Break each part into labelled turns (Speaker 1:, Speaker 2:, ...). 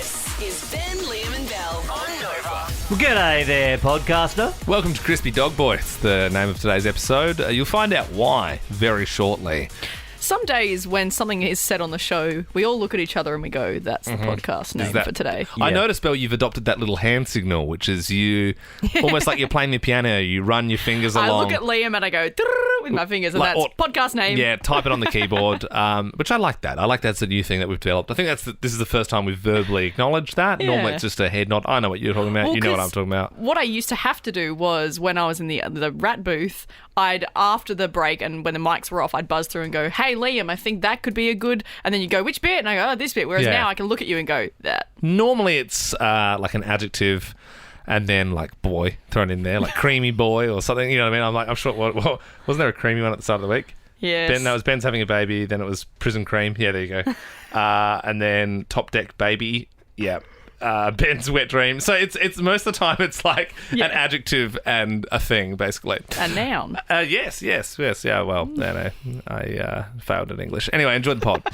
Speaker 1: This is Ben, Liam and Bell on Nova.
Speaker 2: Well, g'day there, podcaster.
Speaker 3: Welcome to Crispy Dog Boy. It's the name of today's episode. You'll find out why very shortly.
Speaker 4: Some days when something is said on the show, we all look at each other and we go, that's the podcast name for today.
Speaker 3: I noticed, Belle, you've adopted that little hand signal, which is you, almost like you're playing the piano. You run your fingers along.
Speaker 4: I look at Liam and I go, with my fingers, and that's podcast name.
Speaker 3: Yeah, type it on the keyboard, which I like that. I like that's a new thing that we've developed. I think this is the first time we've verbally acknowledged that.
Speaker 4: Yeah.
Speaker 3: Normally it's just a head nod. I know what you're talking about.
Speaker 4: Well,
Speaker 3: you know what I'm talking about.
Speaker 4: What I used to have to do was when I was in the rat booth, after the break and when the mics were off, I'd buzz through and go, hey, Liam, I think that could be a good... And then you go, which bit? And I go, oh, this bit. Whereas now I can look at you and go, that.
Speaker 3: Normally it's like an adjective and then like boy thrown in there, like creamy boy or something. You know what I mean? I'm sure, wasn't there a creamy one at the start of the week?
Speaker 4: Yes.
Speaker 3: That was Ben's having a baby, then it was prison cream. Yeah, there you go. And then top deck baby. Yeah. Ben's wet dream. So it's most of the time it's like an adjective and a thing, basically.
Speaker 4: A noun.
Speaker 3: Yes. Yeah, well, no, I failed in English. Anyway, enjoyed the pod.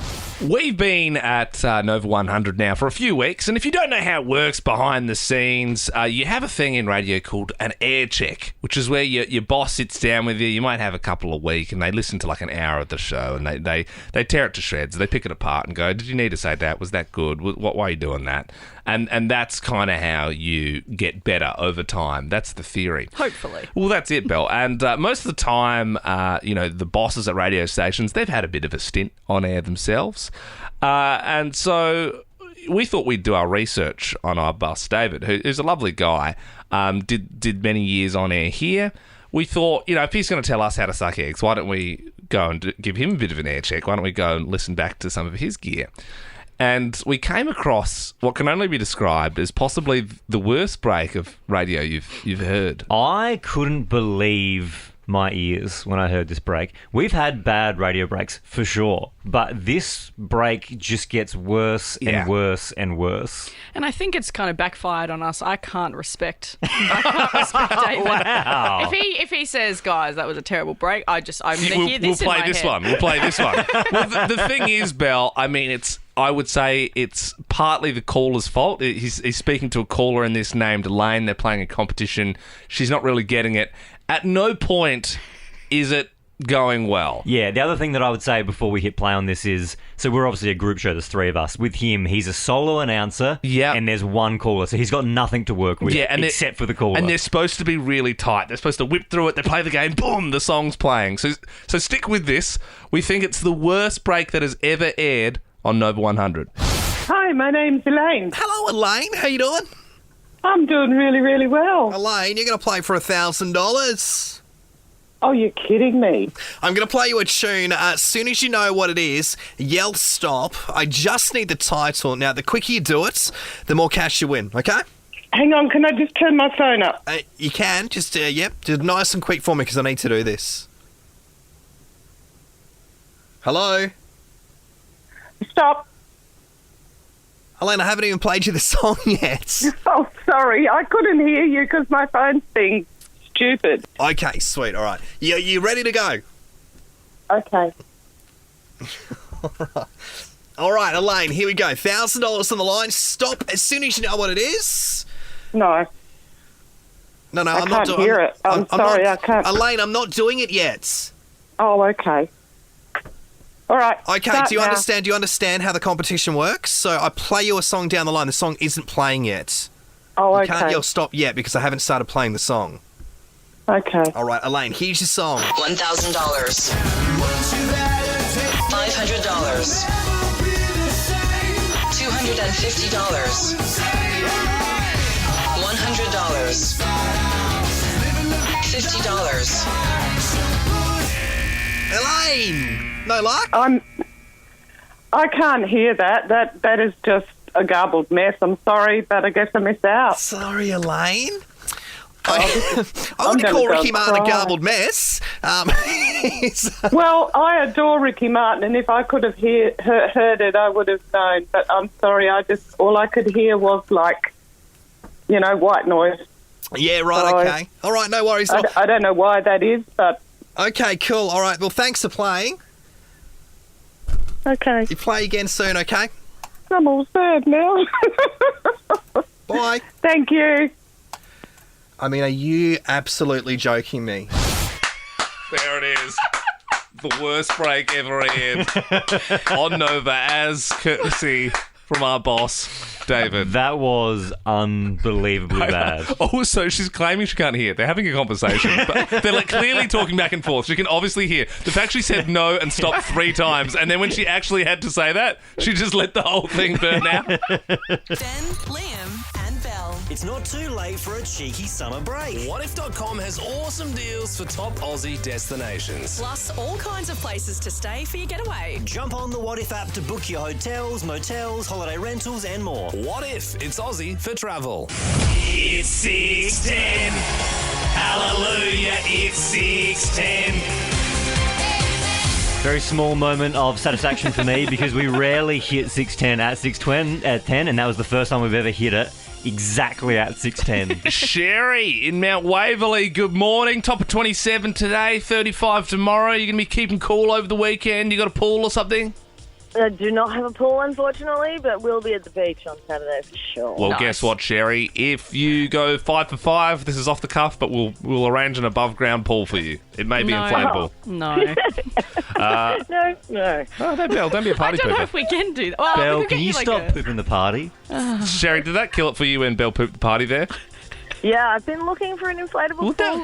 Speaker 3: We've been at Nova 100 now for a few weeks, and if you don't know how it works behind the scenes, you have a thing in radio called an air check, which is where your boss sits down with you. You might have a couple a week, and they listen to like an hour of the show, and they tear it to shreds. They pick it apart and go, did you need to say that? Was that good? Why are you doing that? And that's kind of how you get better over time. That's the theory.
Speaker 4: Hopefully.
Speaker 3: Well, that's it, Belle. And most of the time, the bosses at radio stations, they've had a bit of a stint on air themselves. And so we thought we'd do our research on our boss, David, who's a lovely guy, did many years on air here. We thought, if he's going to tell us how to suck eggs, why don't we go and give him a bit of an air check? Why don't we go and listen back to some of his gear? And we came across what can only be described as possibly the worst break of radio you've heard.
Speaker 2: I couldn't believe my ears when I heard this break. We've had bad radio breaks for sure, but this break just gets worse and worse and worse.
Speaker 4: And I think it's kind of backfired on us. I can't respect David.
Speaker 2: Wow.
Speaker 4: If he says, guys, that was a terrible break, I'm going to hear this in my head.
Speaker 3: We'll play this one. Well, the thing is, Belle, I mean, I would say it's partly the caller's fault. He's speaking to a caller in this named Elaine. They're playing a competition. She's not really getting it. At no point is it going well.
Speaker 2: Yeah, the other thing that I would say before we hit play on this is, so we're obviously a group show, there's three of us. With him, he's a solo announcer, and there's one caller, so he's got nothing to work with except for the caller.
Speaker 3: And they're supposed to be really tight. They're supposed to whip through it, they play the game, boom, the song's playing. So stick with this. We think it's the worst break that has ever aired on Nova 100.
Speaker 5: Hi, my name's Elaine.
Speaker 6: Hello, Elaine. How you doing?
Speaker 5: I'm doing really, really well.
Speaker 6: Elaine, you're going to play for $1,000.
Speaker 5: Oh, you're kidding me.
Speaker 6: I'm going to play you a tune. As soon as you know what it is, yell stop. I just need the title. Now, the quicker you do it, the more cash you win, okay?
Speaker 5: Hang on, can I just turn my phone up?
Speaker 6: You can. Just, do it nice and quick for me because I need to do this. Hello?
Speaker 5: Stop.
Speaker 6: Elaine, I haven't even played you the song yet.
Speaker 5: Oh, sorry. I couldn't hear you because my phone's being stupid.
Speaker 6: Okay, sweet. All right. You ready to go?
Speaker 5: Okay.
Speaker 6: All right, Elaine, here we go. $1,000 on the line. Stop as soon as you know what it is.
Speaker 5: No.
Speaker 6: No,
Speaker 5: I
Speaker 6: I'm not
Speaker 5: can't hear it. I'm sorry, I can't.
Speaker 6: Elaine, I'm not doing it yet.
Speaker 5: Oh, okay. All right.
Speaker 6: Okay, do you understand? Do you understand how the competition works? So I play you a song down the line. The song isn't playing yet.
Speaker 5: Oh, okay.
Speaker 6: You can't yell stop yet because I haven't started playing the song.
Speaker 5: Okay.
Speaker 6: All right, Elaine, here's your song.
Speaker 1: $1,000. $500. $250. $100. $50.
Speaker 6: Elaine! No luck?
Speaker 5: I can't hear that. That is just a garbled mess. I'm sorry, but I guess I missed out.
Speaker 6: Sorry, Elaine. I wouldn't call Ricky Martin a garbled mess.
Speaker 5: Well, I adore Ricky Martin, and if I could have heard it, I would have known. But I'm sorry, all I could hear was like, white noise.
Speaker 6: Yeah, right, so okay. All right, no worries.
Speaker 5: I don't know why that is, but...
Speaker 6: Okay, cool. All right, well, thanks for playing.
Speaker 5: Okay.
Speaker 6: You play again soon, okay?
Speaker 5: I'm all sad now.
Speaker 6: Bye.
Speaker 5: Thank you.
Speaker 6: I mean, are you absolutely joking me?
Speaker 3: There it is. The worst break ever aired on Nova as courtesy from our boss, David.
Speaker 2: That was unbelievably bad.
Speaker 3: Also, she's claiming she can't hear. They're having a conversation, but they're like clearly talking back and forth. She can obviously hear. The fact she said no and stopped 3 times, and then when she actually had to say that, she just let the whole thing burn out.
Speaker 1: Ben, Liam, and Bell.
Speaker 7: It's not too late for a cheeky summer break.
Speaker 8: Whatif.com has awesome deals for top Aussie destinations.
Speaker 1: Plus all kinds of places to stay for your getaway.
Speaker 7: Jump on the What If app to book your hotels, motels, holiday rentals and more.
Speaker 8: What if it's Aussie for travel?
Speaker 9: It's 6:10. Hallelujah, it's 6:10.
Speaker 2: Very small moment of satisfaction for me because we rarely hit 6:10 at 6:10, and that was the first time we've ever hit it exactly at 6:10.
Speaker 3: Sherry in Mount Waverley, good morning. Top of 27 today, 35 tomorrow. You're going to be keeping cool over the weekend? You got a pool or something?
Speaker 10: I do not have a pool, unfortunately, but we'll be at the beach on Saturday for sure.
Speaker 3: Well, guess what, Sherry? If you go 5 for 5, this is off the cuff, but we'll arrange an above-ground pool for you. It may be inflatable.
Speaker 4: No.
Speaker 10: No.
Speaker 3: Oh, don't be a
Speaker 4: I
Speaker 3: party
Speaker 4: don't know
Speaker 3: pooper.
Speaker 4: if we can do that. Well,
Speaker 2: Belle,
Speaker 4: we could
Speaker 2: can
Speaker 4: get
Speaker 2: you
Speaker 4: like
Speaker 2: stop pooping the party?
Speaker 3: Sherry, did that kill it for you when Belle pooped the party there?
Speaker 10: Yeah, I've been looking for an inflatable pool.
Speaker 4: No,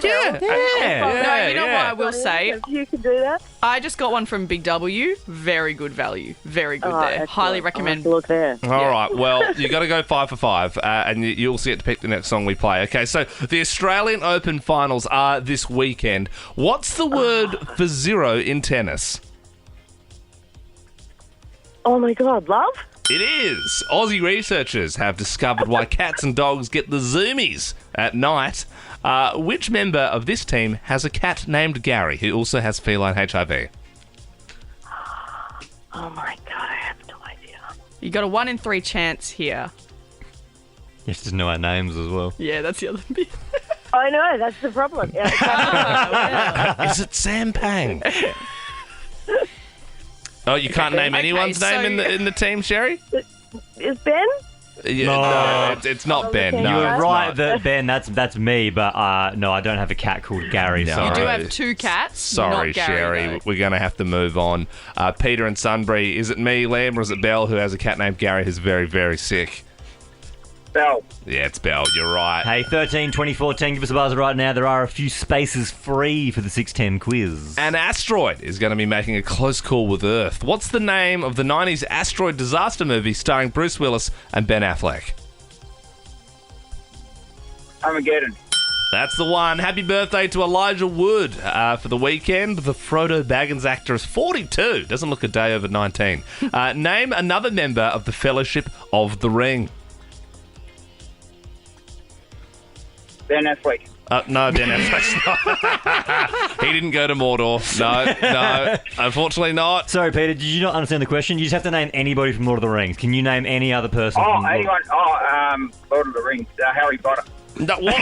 Speaker 4: you know what I will say?
Speaker 10: If you could do that.
Speaker 4: I just got one from Big W. Very good value. Very good there.
Speaker 10: Excellent.
Speaker 4: Highly
Speaker 10: I'll
Speaker 4: recommend.
Speaker 10: have to look there.
Speaker 3: All right, well, you got to go 5 for 5, and you'll see it to pick the next song we play. Okay, so the Australian Open finals are this weekend. What's the word for 0 in tennis?
Speaker 10: Oh my God, love?
Speaker 3: It is. Aussie researchers have discovered why cats and dogs get the zoomies at night. Which member of this team has a cat named Gary, who also has feline HIV?
Speaker 10: Oh my God, I have no idea.
Speaker 4: You got a 1 in 3 chance here.
Speaker 2: You have to know our names as well.
Speaker 4: Yeah, that's the other bit.
Speaker 10: I know, that's the problem. Yeah,
Speaker 3: Is it Sam Pang? Oh, you can't name anyone's name in the team, Sherry?
Speaker 10: Is Ben?
Speaker 3: Yeah,
Speaker 2: No.
Speaker 3: it's not Ben.
Speaker 10: You
Speaker 3: No,
Speaker 2: You were
Speaker 3: it's
Speaker 2: right
Speaker 3: not.
Speaker 2: that Ben, that's me, but no, I don't have a cat called Gary.
Speaker 3: No.
Speaker 2: Sorry.
Speaker 4: You do have 2 cats.
Speaker 3: Sorry,
Speaker 4: not Gary,
Speaker 3: Sherry.
Speaker 4: though.
Speaker 3: We're going to have to move on. Peter and Sunbury, is it me, Liam, or is it Belle, who has a cat named Gary who's very, very sick?
Speaker 11: Bell.
Speaker 3: Yeah, it's Belle. You're right.
Speaker 2: Hey, 13 24 10, give us a buzz right now. There are a few spaces free for the 610 quiz.
Speaker 3: An asteroid is going to be making a close call with Earth. What's the name of the 90s asteroid disaster movie starring Bruce Willis and Ben Affleck?
Speaker 11: Armageddon.
Speaker 3: That's the one. Happy birthday to Elijah Wood for the weekend. The Frodo Baggins actor is 42. Doesn't look a day over 19. Name another member of the Fellowship of the Ring.
Speaker 11: Ben Affleck.
Speaker 3: No, Ben Affleck's not. He didn't go to Mordor. No, unfortunately not.
Speaker 2: Sorry, Peter, did you not understand the question? You just have to name anybody from Lord of the Rings. Can you name any other person from
Speaker 11: Anyone? Lord of the Rings. Harry Potter.
Speaker 3: No, what?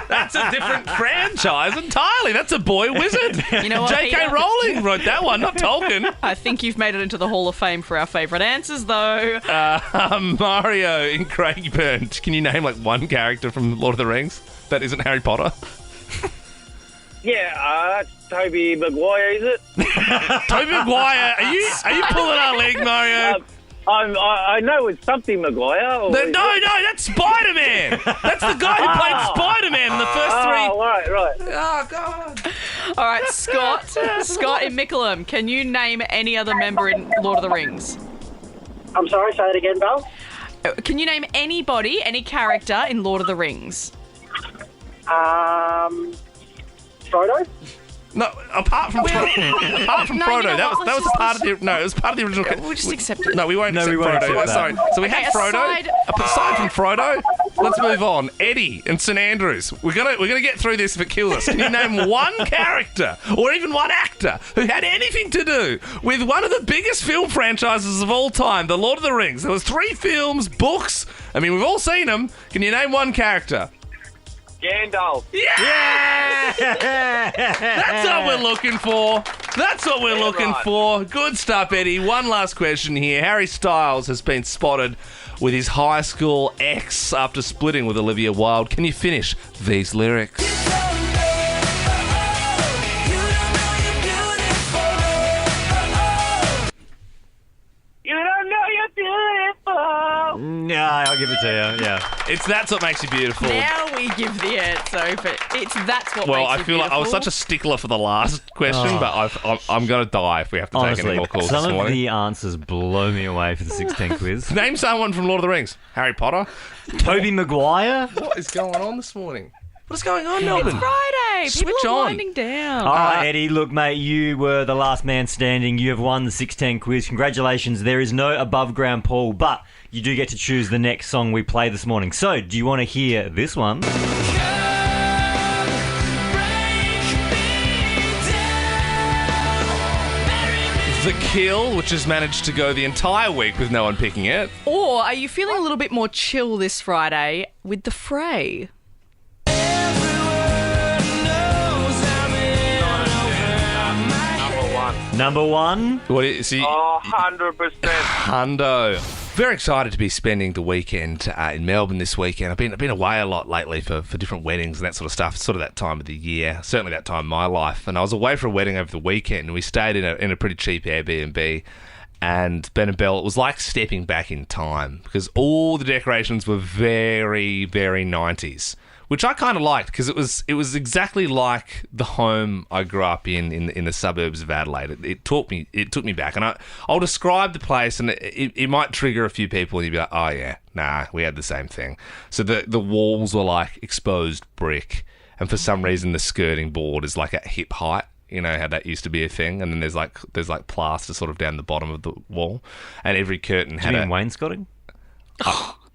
Speaker 3: That's a different franchise entirely. That's a boy wizard.
Speaker 4: You know what,
Speaker 3: J.K.
Speaker 4: Peter?
Speaker 3: Rowling wrote that one, not Tolkien.
Speaker 4: I think you've made it into the Hall of Fame for our favourite answers, though.
Speaker 3: Mario in Craigburn. Can you name like one character from Lord of the Rings that isn't Harry Potter?
Speaker 11: Yeah, Toby Maguire, is it?
Speaker 3: Toby Maguire. Are you pulling our leg, Mario?
Speaker 11: I know it's something Maguire. Or
Speaker 3: No, that's Spider-Man. That's the guy who played Spider-Man in the first 3.
Speaker 11: Oh, right.
Speaker 3: Oh, God.
Speaker 4: All right, Scott. Scott in Mickleham. Can you name any other member in Lord of the Rings?
Speaker 11: I'm sorry, say it again, Belle.
Speaker 4: Can you name anybody, any character in Lord of the Rings?
Speaker 11: Frodo?
Speaker 3: No, apart from Frodo.
Speaker 4: No, you know
Speaker 3: that
Speaker 4: what?
Speaker 3: was a part of the. No, it was part of the original.
Speaker 4: We'll just accept it.
Speaker 3: No, we won't.
Speaker 2: No, we
Speaker 3: accept
Speaker 2: won't
Speaker 3: Frodo.
Speaker 2: accept that.
Speaker 3: Sorry. So we
Speaker 4: Okay,
Speaker 3: had Frodo.
Speaker 4: aside
Speaker 3: From Frodo, let's move on. Eddie and St Andrews. We're gonna get through this if it kills us. Can you name one character or even one actor who had anything to do with one of the biggest film franchises of all time, The Lord of the Rings? There was 3 films, books. I mean, we've all seen them. Can you name one character?
Speaker 11: Gandalf.
Speaker 3: Yeah! That's what we're looking for. That's what we're looking for. Good stuff, Eddie. One last question here. Harry Styles has been spotted with his high school ex after splitting with Olivia Wilde. Can you finish these lyrics?
Speaker 11: You don't know you're beautiful.
Speaker 2: Yeah, I'll give it to you. Yeah.
Speaker 3: That's what makes you beautiful.
Speaker 4: Now we give the answer, but that's what
Speaker 3: Well,
Speaker 4: makes
Speaker 3: I
Speaker 4: you
Speaker 3: feel like I was such a stickler for the last question, but I'm going to die if we have to take
Speaker 2: Honestly,
Speaker 3: any more calls
Speaker 2: some
Speaker 3: this
Speaker 2: of
Speaker 3: morning.
Speaker 2: the answers blow me away for the 610 quiz.
Speaker 3: Name someone from Lord of the Rings. Harry Potter.
Speaker 2: Toby Maguire?
Speaker 3: What is going on this morning? What's going on, Melbourne?
Speaker 4: Friday.
Speaker 3: Switch
Speaker 4: People are
Speaker 3: on.
Speaker 4: winding down.
Speaker 2: All right, Eddie, look, mate, you were the last man standing. You have won the 610 quiz. Congratulations. There is no above ground pool, but you do get to choose the next song we play this morning. So, do you want to hear this one?
Speaker 3: The Kill, which has managed to go the entire week with no one picking it.
Speaker 4: Or are you feeling a little bit more chill this Friday with The Fray?
Speaker 2: Number one?
Speaker 3: What is he?
Speaker 11: 100%.
Speaker 3: Hundo. Very excited to be spending the weekend in Melbourne this weekend. I've been away a lot lately for different weddings and that sort of stuff. It's sort of that time of the year, certainly that time in my life. And I was away for a wedding over the weekend, and we stayed in a pretty cheap Airbnb. And Ben and Belle, it was like stepping back in time because all the decorations were very, very 90s. Which I kind of liked because it was exactly like the home I grew up in the suburbs of Adelaide. It took me back, and I'll describe the place, and it might trigger a few people, and you'd be like, oh yeah, nah, we had the same thing. So the walls were like exposed brick, and for some reason the skirting board is like at hip height. You know how that used to be a thing, and then there's like plaster sort of down the bottom of the wall, and every curtain had
Speaker 2: wainscoting?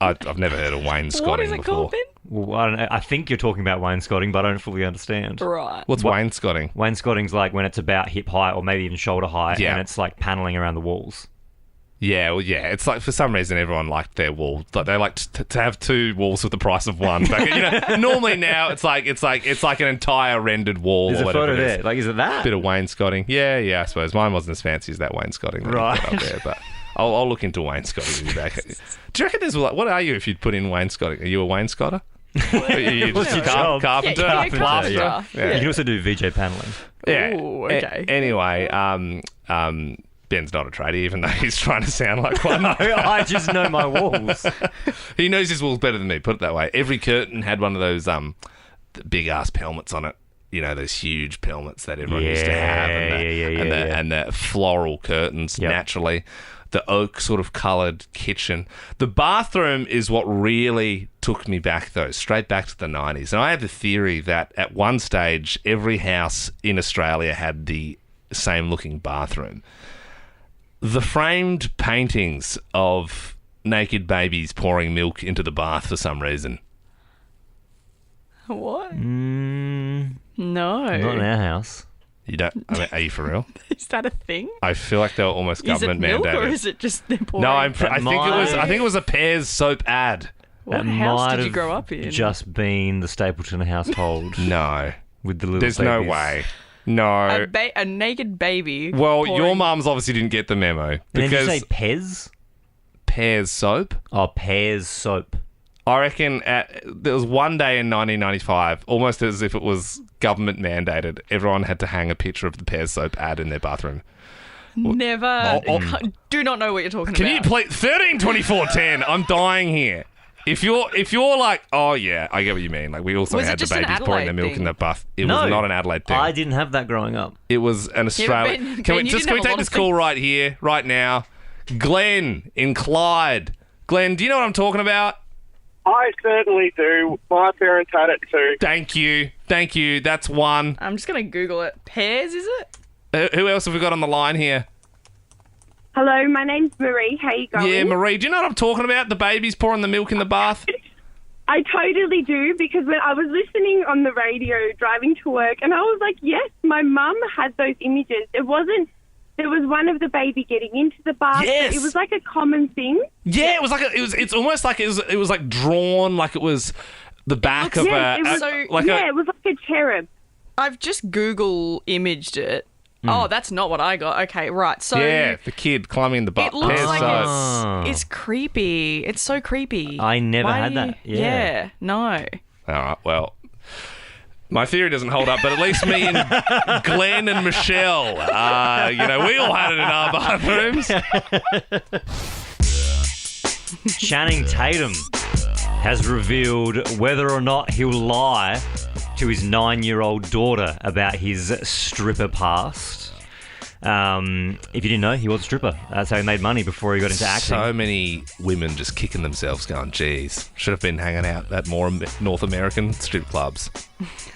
Speaker 3: I've never heard of wainscoting
Speaker 4: What is it
Speaker 3: before.
Speaker 4: called, Ben?
Speaker 2: Well, I don't know. I think you're talking about wainscoting, but I don't fully understand.
Speaker 4: Right.
Speaker 3: What's wainscoting?
Speaker 2: Wainscoting's like when it's about hip height or maybe even shoulder height,
Speaker 3: Yeah.
Speaker 2: and it's like paneling around the walls.
Speaker 3: Yeah, well, yeah. It's like for some reason everyone liked their wall. Like they like to have two walls for the price of one. Like, normally now it's like an entire rendered wall.
Speaker 2: There's
Speaker 3: or
Speaker 2: a
Speaker 3: whatever
Speaker 2: photo
Speaker 3: it is.
Speaker 2: there. Like, is it that?
Speaker 3: Bit of wainscoting. Yeah. I suppose mine wasn't as fancy as that wainscoting. That
Speaker 2: Right.
Speaker 3: you put up there, but I'll look into wainscoting when you're back. Do you reckon there's what are you if you'd put in wainscoting? Are you a wainscotter? Are you
Speaker 2: What's
Speaker 3: just
Speaker 2: your job?
Speaker 3: carpenter?
Speaker 4: Yeah, you're a carpenter.
Speaker 3: Yeah.
Speaker 2: You can also do VJ paneling.
Speaker 3: Yeah.
Speaker 4: Ooh, okay.
Speaker 3: Anyway, Ben's not a tradie, even though he's trying to sound like one.
Speaker 2: I just know my walls.
Speaker 3: He knows his walls better than me, put it that way. Every curtain had one of those big-ass pelmets on it. You know, those huge pelmets that everyone used to have. And the floral curtains, naturally. The oak sort of coloured kitchen. The bathroom is what really took me back, though, straight back to the 90s. And I have the theory that at one stage, every house in Australia had the same looking bathroom. The framed paintings of naked babies pouring milk into the bath for some reason.
Speaker 4: What?
Speaker 2: No. Not in our house.
Speaker 3: You don't? I mean, are you for real?
Speaker 4: Is that a thing?
Speaker 3: I feel like they were almost government
Speaker 4: is it milk
Speaker 3: mandated.
Speaker 4: Or is it just they're pouring?
Speaker 3: No, I think it was a Pears soap ad.
Speaker 4: What
Speaker 2: That
Speaker 4: house
Speaker 2: might
Speaker 4: did you
Speaker 2: have
Speaker 4: grow up in?
Speaker 2: Just been the Stapleton household.
Speaker 3: No.
Speaker 2: With the little
Speaker 3: There's no
Speaker 2: babies.
Speaker 3: way. No.
Speaker 4: A naked baby.
Speaker 3: Well,
Speaker 4: pouring-
Speaker 3: your mums obviously didn't get the memo.
Speaker 2: And then
Speaker 3: Because
Speaker 2: you say Pez?
Speaker 3: Pears soap?
Speaker 2: Oh, Pears soap.
Speaker 3: I reckon there was one day in 1995, almost as if it was government mandated, everyone had to hang a picture of the Pears soap ad in their bathroom.
Speaker 4: Never. Do not know what you're talking
Speaker 3: Can
Speaker 4: about.
Speaker 3: you play 13 24 10? I'm dying here. If you're like, oh yeah, I get what you mean. Like we also
Speaker 4: Was it
Speaker 3: had the
Speaker 4: just an
Speaker 3: babies pouring their
Speaker 4: Adelaide
Speaker 3: milk in
Speaker 4: thing?
Speaker 3: the bath. It
Speaker 2: No.
Speaker 3: was not an Adelaide thing.
Speaker 2: I didn't have that growing up.
Speaker 3: It was an Australian.
Speaker 4: Ben,
Speaker 3: Can we
Speaker 4: you
Speaker 3: just
Speaker 4: didn't have a
Speaker 3: take
Speaker 4: lot
Speaker 3: this
Speaker 4: of
Speaker 3: call
Speaker 4: things.
Speaker 3: right here, right now? Glenn in Clyde. Glenn, do you know what I'm talking about?
Speaker 11: I certainly do. My parents had it too.
Speaker 3: Thank you. That's one.
Speaker 4: I'm just going to Google it. Pears, is it?
Speaker 3: Who else have we got on the line here?
Speaker 12: Hello, my name's Marie. How you going?
Speaker 3: Yeah, Marie. Do you know what I'm talking about? The babies pouring the milk in the bath?
Speaker 12: I totally do, because when I was listening on the radio driving to work, and I was like, yes, my mum had those images. There was one of the baby getting into the bath.
Speaker 3: Yes.
Speaker 12: It was like a common thing.
Speaker 3: Yeah, it was like it's almost like it was like drawn like it was the back of
Speaker 12: Yes,
Speaker 3: a
Speaker 12: it was,
Speaker 3: like
Speaker 12: it was like a cherub.
Speaker 4: I've just Google imaged it, Oh, that's not what I got. Okay, right. So
Speaker 3: Yeah, the kid climbing the butt.
Speaker 4: it looks
Speaker 3: Pear
Speaker 4: like
Speaker 3: size.
Speaker 4: it's creepy. It's so creepy.
Speaker 2: I never
Speaker 4: Why
Speaker 2: had
Speaker 4: do
Speaker 2: that.
Speaker 4: you-
Speaker 2: Yeah.
Speaker 4: no.
Speaker 3: All right, well, my theory doesn't hold up, but at least me and Glenn and Michelle, we all had it in our bathrooms.
Speaker 2: Channing Tatum has revealed whether or not he'll lie to his 9-year-old daughter about his stripper past. If you didn't know, he was a stripper. That's how he made money before he got into acting.
Speaker 3: So many women just kicking themselves going, geez, should have been hanging out at more North American strip clubs.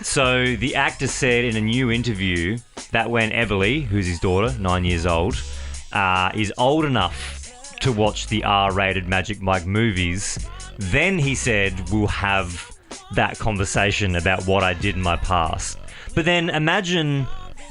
Speaker 2: So the actor said in a new interview that when Everly, who's his daughter, 9 years old, is old enough to watch the R-rated Magic Mike movies, then he said we'll have that conversation about what I did in my past. But then imagine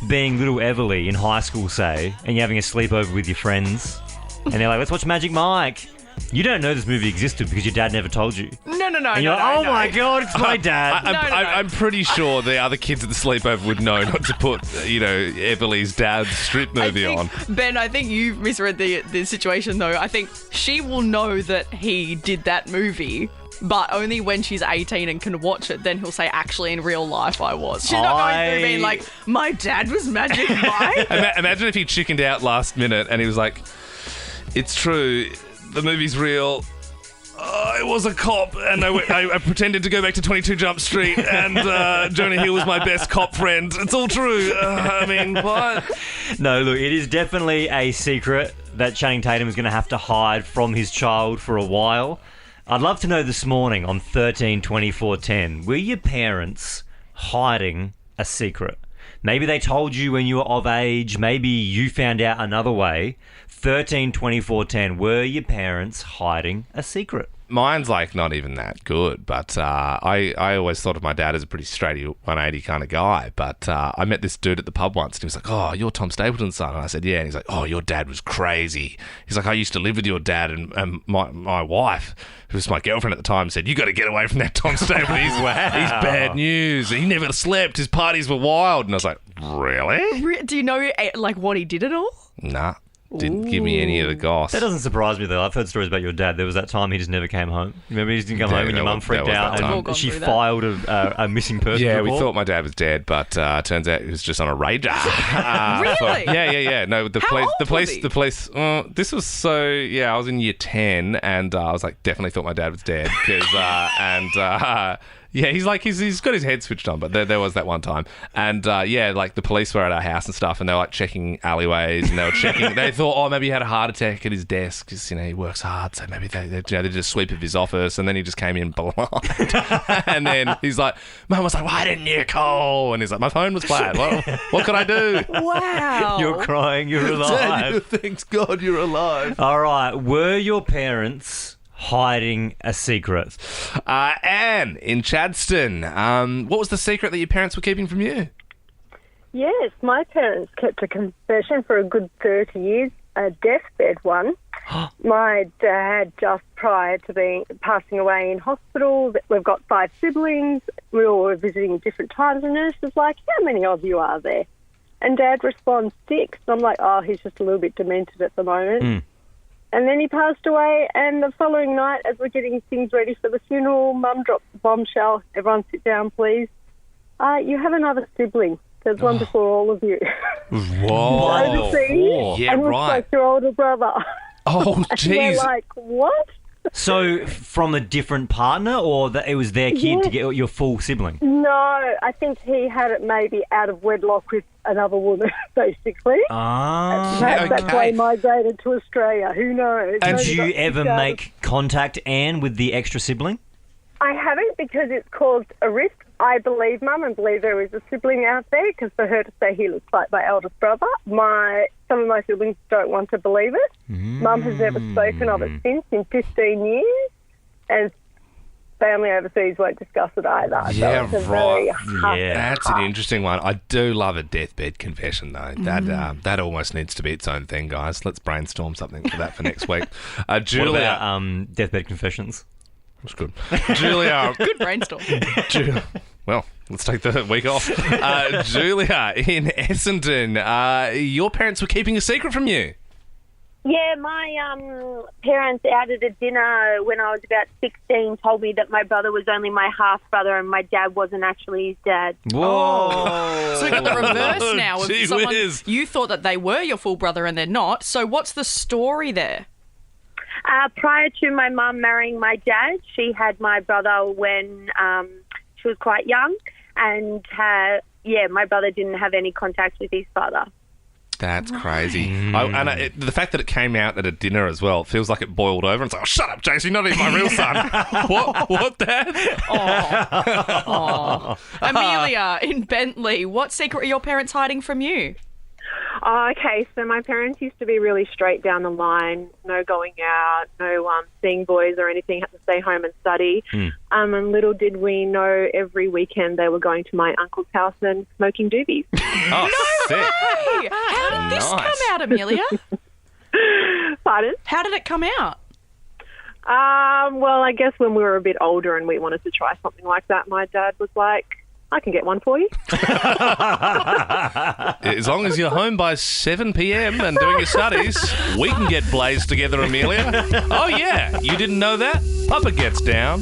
Speaker 2: being little Everly in high school, say, and you're having a sleepover with your friends, and they're like, let's watch Magic Mike. You don't know this movie existed because your dad never told you.
Speaker 4: No.
Speaker 2: And you're like, oh my God, it's my dad.
Speaker 3: I'm pretty sure the other kids at the sleepover would know not to put, Everly's dad's strip movie on.
Speaker 4: Ben, I think you've misread the situation, though. I think she will know that he did that movie, but only when she's 18 and can watch it, then he'll say, actually, in real life, I was. She's not going through being like, my dad was Magic Mike.
Speaker 3: Imagine if he chickened out last minute and he was like, it's true, the movie's real. I was a cop and I pretended to go back to 22 Jump Street and Jonah Hill was my best cop friend. It's all true. What?
Speaker 2: No, look, it is definitely a secret that Channing Tatum is going to have to hide from his child for a while. I'd love to know this morning on 13-24-10, were your parents hiding a secret? Maybe they told you when you were of age. Maybe you found out another way. 13-24-10, were your parents hiding a secret?
Speaker 3: Mine's not even that good, but I always thought of my dad as a pretty straight 180 kind of guy. But I met this dude at the pub once and he was like, oh, you're Tom Stapleton's son. And I said, yeah. And he's like, oh, your dad was crazy. He's like, I used to live with your dad and my wife, who was my girlfriend at the time, said, you got to get away from that Tom Stapleton. He's bad news. He never slept. His parties were wild. And I was like, really?
Speaker 4: Do you know what he did at all?
Speaker 3: Nah. Didn't give me any of the goss.
Speaker 2: That doesn't surprise me, though. I've heard stories about your dad. There was that time he just never came home. Remember, he just didn't come home and your mum freaked out and she filed a missing person report?
Speaker 3: We thought my dad was dead, but turns out he was just on a rager.
Speaker 4: Really?
Speaker 3: Yeah. No, the police. This was I was in year 10 and I was like, definitely thought my dad was dead because yeah, he's got his head switched on, but there was that one time. And, the police were at our house and stuff, and they were, checking alleyways, and they were checking... They thought, maybe he had a heart attack at his desk, because, he works hard, so maybe they did a sweep of his office, and then he just came in blind. And then he's like... Mum was like, why didn't you call? And he's like, my phone was flat. What could I do?
Speaker 4: Wow.
Speaker 2: You're crying, you're alive.
Speaker 3: Dad, thanks God you're alive.
Speaker 2: All right, were your parents hiding a secret?
Speaker 3: Anne in Chadstone, what was the secret that your parents were keeping from you?
Speaker 10: Yes, my parents kept a confession for a good 30 years, a deathbed one. My dad, just prior to passing away in hospital, we've got 5 siblings. We all were visiting different times, and the nurse was like, how many of you are there? And Dad responds, 6. And I'm like, oh, he's just a little bit demented at the moment. And then he passed away, and the following night, as we're getting things ready for the funeral, Mum dropped the bombshell. Everyone sit down, please. You have another sibling. There's one before all of you.
Speaker 3: Whoa.
Speaker 10: Overseas,
Speaker 3: Yeah,
Speaker 10: and looks
Speaker 3: right.
Speaker 10: like your older brother.
Speaker 3: Oh,
Speaker 10: And
Speaker 3: jeez.
Speaker 10: we're like, what?
Speaker 2: So, from a different partner, or that it was their kid to get your full sibling?
Speaker 10: No, I think he had it maybe out of wedlock with another woman, basically. Perhaps that's why he migrated to Australia. Who knows?
Speaker 2: Did
Speaker 10: Maybe
Speaker 2: you
Speaker 10: got
Speaker 2: ever
Speaker 10: kicked out.
Speaker 2: make contact, Anne, with the extra sibling?
Speaker 10: I haven't, because it's caused a risk. I believe Mum and believe there is a sibling out there, because for her to say he looks like my eldest brother, some of my siblings don't want to believe it. Mum has never spoken of it since in 15 years, and family overseas won't discuss it either.
Speaker 3: Yeah,
Speaker 10: so it's a very
Speaker 3: That's an interesting one. I do love a deathbed confession, though. That almost needs to be its own thing, guys. Let's brainstorm something for that for next week. Julia,
Speaker 2: what about deathbed confessions?
Speaker 3: That's good. Julia,
Speaker 4: Good brainstorm.
Speaker 3: Well, Let's take the week off. Julia in Essendon, your parents were keeping a secret from you.
Speaker 10: Yeah, my parents out at a dinner when I was about 16 told me that my brother was only my half-brother and my dad wasn't actually his dad.
Speaker 2: Whoa.
Speaker 4: So we got the reverse now.
Speaker 3: Gee
Speaker 4: Of someone,
Speaker 3: whiz.
Speaker 4: you thought that they were your full brother and they're not. So what's the story there?
Speaker 10: Prior to my mum marrying my dad, she had my brother when she was quite young, and my brother didn't have any contact with his father.
Speaker 3: That's crazy. The fact that it came out at a dinner as well, it feels like it boiled over. And it's like, oh, shut up, Jace, you're not even my real son. What, Dad?
Speaker 4: Oh. Amelia in Bentley, what secret are your parents hiding from you?
Speaker 13: Okay, so my parents used to be really straight down the line. No going out, no seeing boys or anything. Had to stay home and study. And little did we know, every weekend they were going to my uncle's house and smoking doobies.
Speaker 3: Oh, sick.
Speaker 4: Hey, how did this come out, Amelia?
Speaker 13: Pardon?
Speaker 4: How did it come out?
Speaker 13: Well, I guess when we were a bit older and we wanted to try something like that, my dad was like, I can get one for you.
Speaker 3: As long as you're home by 7 p.m. and doing your studies, we can get blazed together, Amelia. Oh, yeah. You didn't know that? Papa gets down.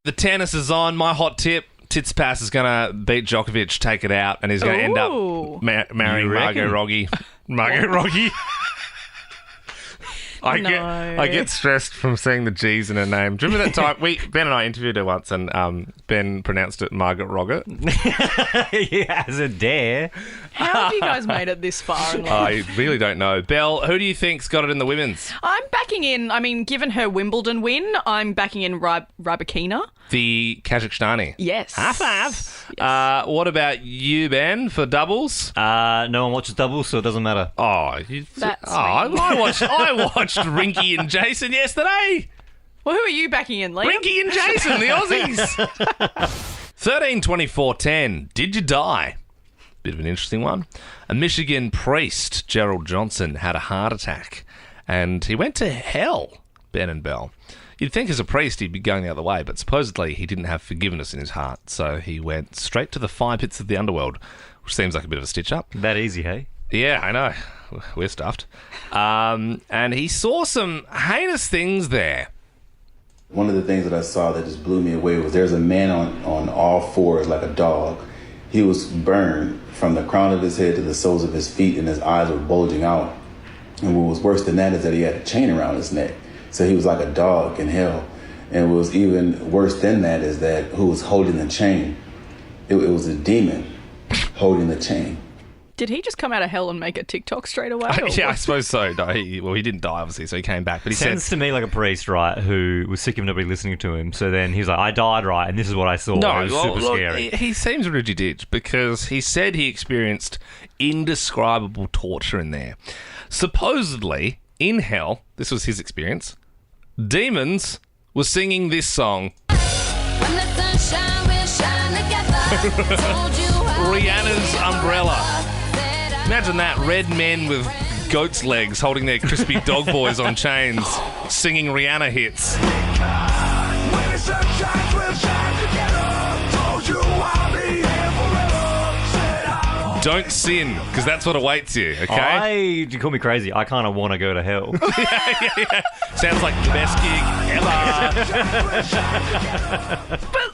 Speaker 3: The tennis is on. My hot tip, Tsitsipas is going to beat Djokovic, take it out, and he's going to end up marrying Margot Robbie. Margot Robbie. I get stressed from seeing the G's in her name. Do you remember that time Ben and I interviewed her once, and Ben pronounced it Margaret Roggett?
Speaker 2: He has a dare.
Speaker 4: How have you guys made it this far in life?
Speaker 3: I really don't know. Belle, who do you think's got it in the women's?
Speaker 4: I'm backing in. I mean, given her Wimbledon win, I'm backing in Rybakina.
Speaker 3: The Kazakhstani.
Speaker 4: Yes.
Speaker 3: High five. Yes. What about you, Ben, for doubles?
Speaker 2: No one watches doubles, so it doesn't matter.
Speaker 3: Oh, I watched Rinky and Jason yesterday.
Speaker 4: Well, who are you backing in, Liam?
Speaker 3: Rinky and Jason, the Aussies. 13-24-10. Did you die? Bit of an interesting one. A Michigan priest, Gerald Johnson, had a heart attack, and he went to hell, Ben and Belle. You'd think as a priest he'd be going the other way, but supposedly he didn't have forgiveness in his heart, so he went straight to the fire pits of the underworld, which seems like a bit of a stitch-up.
Speaker 2: That easy, hey?
Speaker 3: Yeah, I know. We're stuffed. And he saw some heinous things there.
Speaker 14: One of the things that I saw that just blew me away was there's a man on all fours like a dog. He was burned from the crown of his head to the soles of his feet, and his eyes were bulging out. And what was worse than that is that he had a chain around his neck. So he was like a dog in hell. And what was even worse than that is that who was holding the chain, it was a demon holding the chain.
Speaker 4: Did he just come out of hell and make a TikTok straight away?
Speaker 3: Yeah, I suppose so. No, he didn't die, obviously, so he came back. But he
Speaker 2: sounds to me like a priest, right, who was sick of nobody listening to him. So then he was like, I died, right, and this is what I saw.
Speaker 3: No,
Speaker 2: it was super scary.
Speaker 3: He seems rigid because he said he experienced indescribable torture in there. Supposedly, in hell, this was his experience, demons were singing this song. Rihanna's Umbrella. Imagine that, red men with goat's legs holding their crispy dog boys on chains, singing Rihanna hits. Don't sin, because that's what awaits you, okay?
Speaker 2: You call me crazy. I kind of want to go to hell.
Speaker 3: yeah. Sounds like the best gig ever.
Speaker 4: But,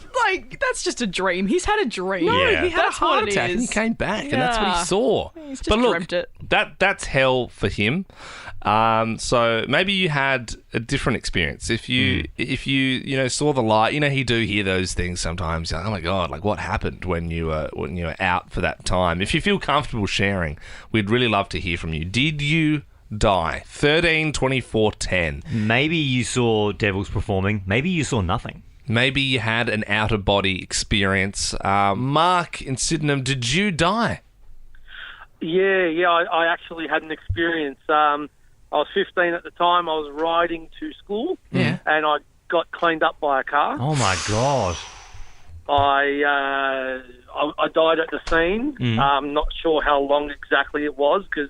Speaker 4: that's just a dream. He's had a dream.
Speaker 3: No,
Speaker 4: yeah.
Speaker 3: He had a heart attack and he came back, and that's what he saw.
Speaker 4: He's just dreamt it.
Speaker 3: That's hell for him. So maybe you had a different experience. If you saw the light, you do hear those things sometimes. You're like, oh my God, like what happened when you were out for that time? If you feel comfortable sharing, we'd really love to hear from you. Did you die? 13-24-10.
Speaker 2: Maybe you saw devils performing. Maybe you saw nothing.
Speaker 3: Maybe you had an out-of-body experience. Mark in Sydenham, did you die?
Speaker 15: Yeah, I actually had an experience. I was 15 at the time. I was riding to school, and I got cleaned up by a car.
Speaker 2: Oh my God!
Speaker 15: I died at the scene. I'm not sure how long exactly it was because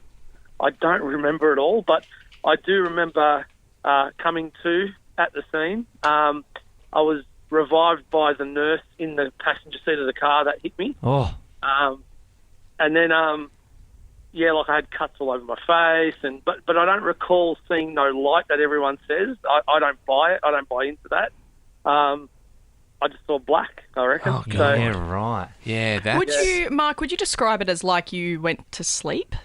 Speaker 15: I don't remember it all, but I do remember coming to at the scene. I was revived by the nurse in the passenger seat of the car that hit me.
Speaker 2: Oh.
Speaker 15: And then, like I had cuts all over my face, but I don't recall seeing no light that everyone says. I don't buy it. I don't buy into that. I just saw black, I reckon.
Speaker 3: Oh, God.
Speaker 15: So,
Speaker 2: Yeah, right.
Speaker 3: Yeah, that's...
Speaker 4: Mark, would you describe it as like you went to sleep?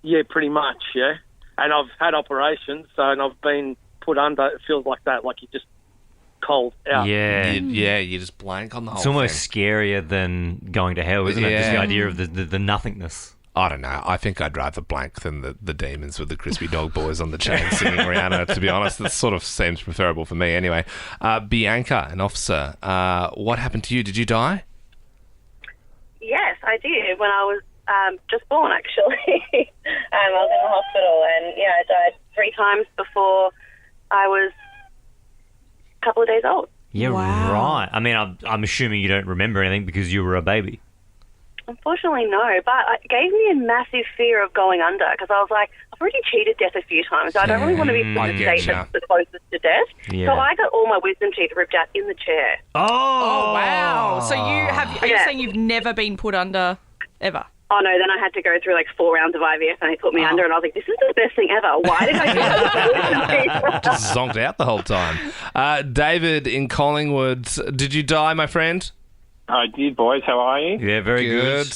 Speaker 15: yeah, pretty much, yeah. And I've had operations, and I've been put under. It feels like that, like you're just cold out.
Speaker 2: Yeah.
Speaker 3: You just blank on the whole
Speaker 2: It's almost
Speaker 3: thing.
Speaker 2: scarier than going to hell, isn't it? Just the idea of the nothingness.
Speaker 3: I don't know. I think I'd rather blank than the demons with the crispy dog boys on the chain singing Rihanna, to be honest. That sort of seems preferable for me anyway. Bianca, an officer, what happened to you? Did you die?
Speaker 16: Yes, I did when I was just born, actually. I was in the hospital and, I died 3 times before I was a couple of days old.
Speaker 2: Yeah, right. I mean, I'm assuming you don't remember anything because you were a baby.
Speaker 16: Unfortunately, no, but it gave me a massive fear of going under because I was like, I've already cheated death a few times, so I don't really want to be in a state that's the closest to death.
Speaker 2: Yeah.
Speaker 16: So I got all my wisdom teeth ripped out in the chair.
Speaker 2: Oh,
Speaker 4: wow. So are you saying you've never been put under ever?
Speaker 16: Oh, no, then I had to go through like 4 rounds of IVF and they put me under and I was like, this is the best thing ever. Why did I do that?
Speaker 3: Just zonked out the whole time. David in Collingwood, did you die, my friend?
Speaker 17: I did, boys. How are you?
Speaker 2: Yeah, very good.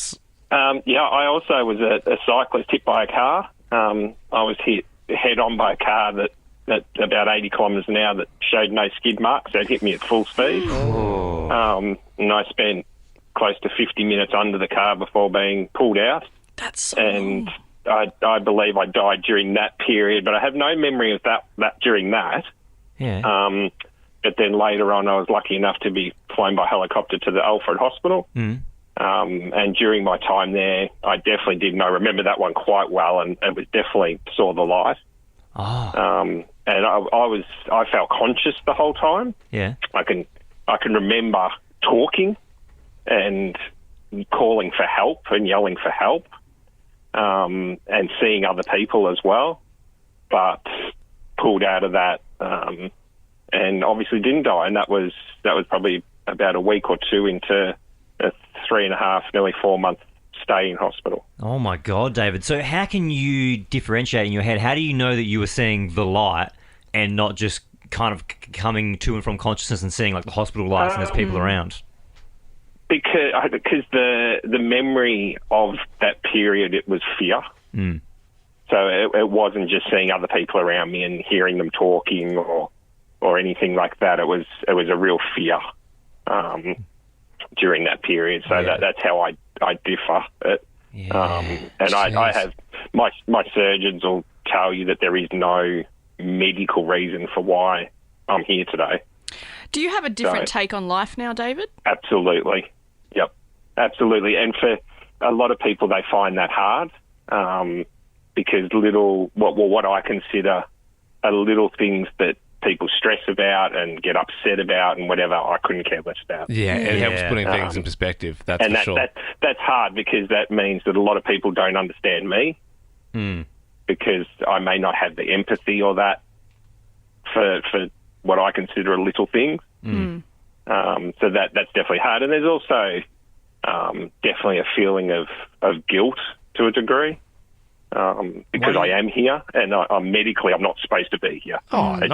Speaker 17: I also was a cyclist hit by a car. I was hit head-on by a car that about 80 kilometres an hour that showed no skid marks. That hit me at full speed. And I spent close to 50 minutes under the car before being pulled out.
Speaker 4: That's so
Speaker 17: And I believe I died during that period, but I have no memory of that during that.
Speaker 2: Yeah.
Speaker 17: But then later on, I was lucky enough to be flown by helicopter to the Alfred Hospital.
Speaker 2: Mm.
Speaker 17: And during my time there, I definitely didn't. I remember that one quite well, and it was definitely saw the light.
Speaker 2: Oh.
Speaker 17: And I felt conscious the whole time.
Speaker 2: Yeah.
Speaker 17: I can remember talking and calling for help and yelling for help, and seeing other people as well, but pulled out of that. And obviously didn't die, and that was probably about a week or two into a 3.5, nearly 4 month stay in hospital.
Speaker 2: Oh my God, David. So how can you differentiate in your head? How do you know that you were seeing the light and not just kind of coming to and from consciousness and seeing like the hospital lights and there's people around?
Speaker 17: Because the memory of that period, it was fear.
Speaker 2: Mm.
Speaker 17: So it wasn't just seeing other people around me and hearing them talking or anything like that. It was a real fear during that period. So that's how I differ it. And I have my surgeons will tell you that there is no medical reason for why I'm here today.
Speaker 4: Do you have a different take on life now, David?
Speaker 17: Absolutely. Yep. Absolutely. And for a lot of people, they find that hard because what I consider are little things that people stress about and get upset about and whatever, I couldn't care less about.
Speaker 3: Yeah, it helps putting things in perspective, that's for sure.
Speaker 17: That's hard because that means that a lot of people don't understand me because I may not have the empathy or that for what I consider little things. So that's definitely hard. And there's also definitely a feeling of guilt to a degree. Because I am here and I'm medically, I'm not supposed to be here. I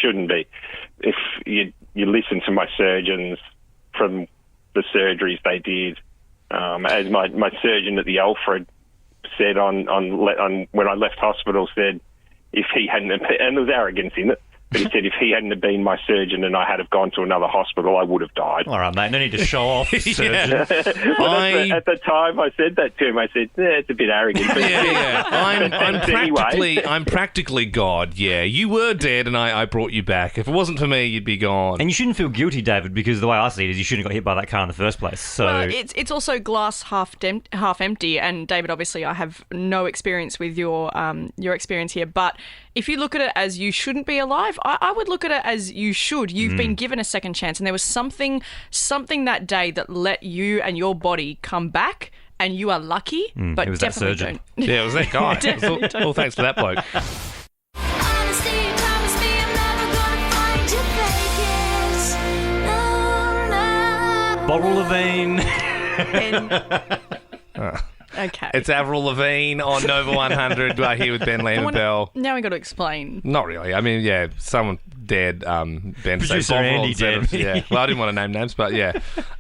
Speaker 17: shouldn't be. If you listen to my surgeons from the surgeries they did, as my surgeon at the Alfred said on when I left hospital, said if he hadn't, and there was arrogance in it, but he said if he hadn't have been my surgeon and I had have gone to another hospital, I would have died.
Speaker 2: All right, mate, no need to show off, surgeon.
Speaker 17: At the time I said that to him, I said, it's a bit arrogant. But
Speaker 3: I'm practically God, yeah. You were dead and I brought you back. If it wasn't for me, you'd be gone.
Speaker 2: And you shouldn't feel guilty, David, because the way I see it is you shouldn't have got hit by that car in the first place. So
Speaker 4: well, it's also glass half empty, and David, obviously I have no experience with your experience here, but if you look at it as you shouldn't be alive, I would look at it as you should. You've been given a second chance, and there was something that day that let you and your body come back, and you are lucky, but
Speaker 2: it was
Speaker 4: definitely
Speaker 2: that surgeon.
Speaker 4: don't.
Speaker 3: Yeah, it was that guy. all thanks to that bloke.
Speaker 2: Bovril Lavigne.
Speaker 4: Okay.
Speaker 3: It's Avril Lavigne on Nova 100. We're here with Ben, Liam and Bell.
Speaker 4: Now we got to explain.
Speaker 3: Not really. I mean, yeah, someone dared Ben to say
Speaker 2: Producer
Speaker 3: Bovril
Speaker 2: Andy
Speaker 3: instead of-
Speaker 2: did.
Speaker 3: Yeah. Well, I didn't want to name names, but yeah.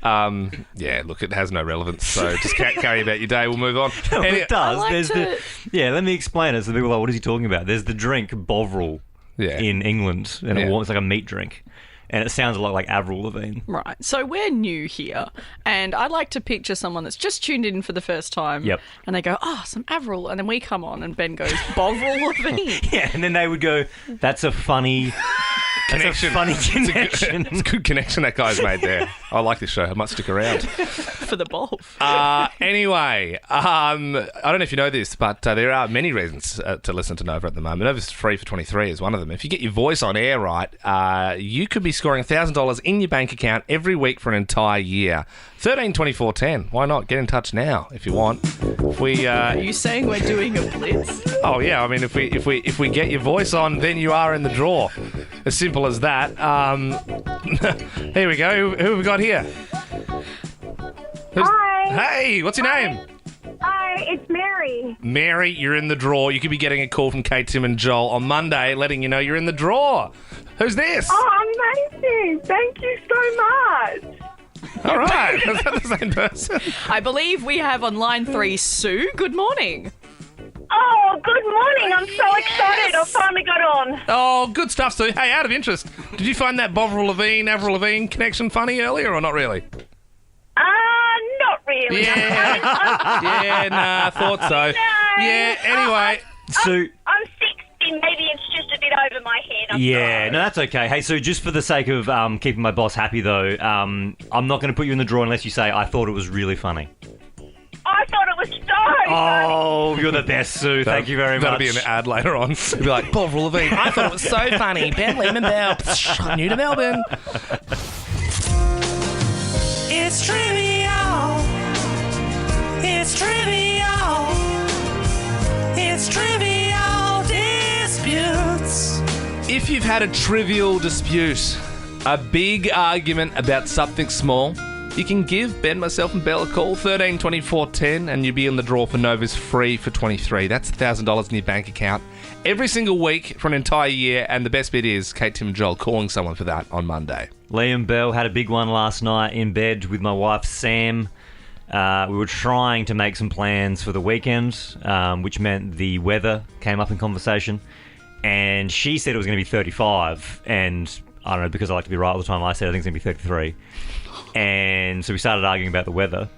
Speaker 3: Yeah, look, it has no relevance, so just carry about your day. We'll move on.
Speaker 2: No,
Speaker 3: Any-
Speaker 2: it does.
Speaker 4: like
Speaker 2: There's
Speaker 4: to-
Speaker 2: let me explain it. So people are like, what is he talking about? There's the drink Bovril in England, and it's like a meat drink. And it sounds a lot like Avril Lavigne.
Speaker 4: Right. So we're new here, and I'd like to picture someone that's just tuned in for the first time.
Speaker 2: Yep.
Speaker 4: And they go, oh, some Avril. And then we come on, and Ben goes, Bovril Lavigne.
Speaker 2: Yeah, and then they would go, that's a funny...
Speaker 3: Connection.
Speaker 2: That's a funny connection.
Speaker 3: It's a good connection that guy's made there. I like this show. I might stick around.
Speaker 4: For the Bov.
Speaker 3: Anyway, I don't know if you know this, but there are many reasons to listen to Nova at the moment. Nova's free for 23 is one of them. If you get your voice on air right, you could be scoring $1,000 in your bank account every week for an entire year. 13 24 10. Why not? Get in touch now if you want.
Speaker 4: Are you saying we're doing a blitz?
Speaker 3: Oh yeah, I mean if we get your voice on, then you are in the draw. As simple as that. Here we go. Who have we got here?
Speaker 12: Hi.
Speaker 3: Hey, what's your name?
Speaker 12: Hi, it's Mary.
Speaker 3: Mary, you're in the draw. You could be getting a call from Kate, Tim and Joel on Monday letting you know you're in the draw. Who's this?
Speaker 12: Oh, amazing. Thank you so much.
Speaker 3: All right. Is that the same person?
Speaker 4: I believe we have on line 3 Sue. Good morning.
Speaker 16: Oh, good morning. I'm so excited. I finally got on.
Speaker 3: Oh, good stuff, Sue. Hey, out of interest, did you find that Bovril Lavigne, Avril Lavigne connection funny earlier or not really?
Speaker 16: Not really.
Speaker 3: Yeah, nah, thought so.
Speaker 16: No.
Speaker 3: Yeah, anyway.
Speaker 2: Sue...
Speaker 16: I'm 60. Maybe it's just a bit over my head. I'm
Speaker 2: Yeah,
Speaker 16: sorry.
Speaker 2: no, that's okay. Hey, so just for the sake of keeping my boss happy, though, I'm not going to put you in the draw unless you say, I thought it was really funny.
Speaker 16: I thought it was so funny.
Speaker 2: Oh, you're the best, Sue. Thank you very much.
Speaker 3: That'll be an ad later on. It'll be like, Bovril Lavigne, I thought it was so funny. Ben, Liam and Bell, new to Melbourne.
Speaker 9: It's trivial. It's trivial. It's trivial disputes.
Speaker 3: If you've had a trivial dispute, a big argument about something small, you can give Ben, myself and Belle a call, 13 24 10, and you'll be in the draw for Nova's free for 23. That's $1,000 in your bank account every single week for an entire year, and the best bit is Kate, Tim and Joel calling someone for that on Monday.
Speaker 2: Liam Bell had a big one last night in bed with my wife, Sam. We were trying to make some plans for the weekend, which meant the weather came up in conversation, and she said it was going to be 35, and I don't know, because I like to be right all the time, I said I think it's going to be 33. And so we started arguing about the weather,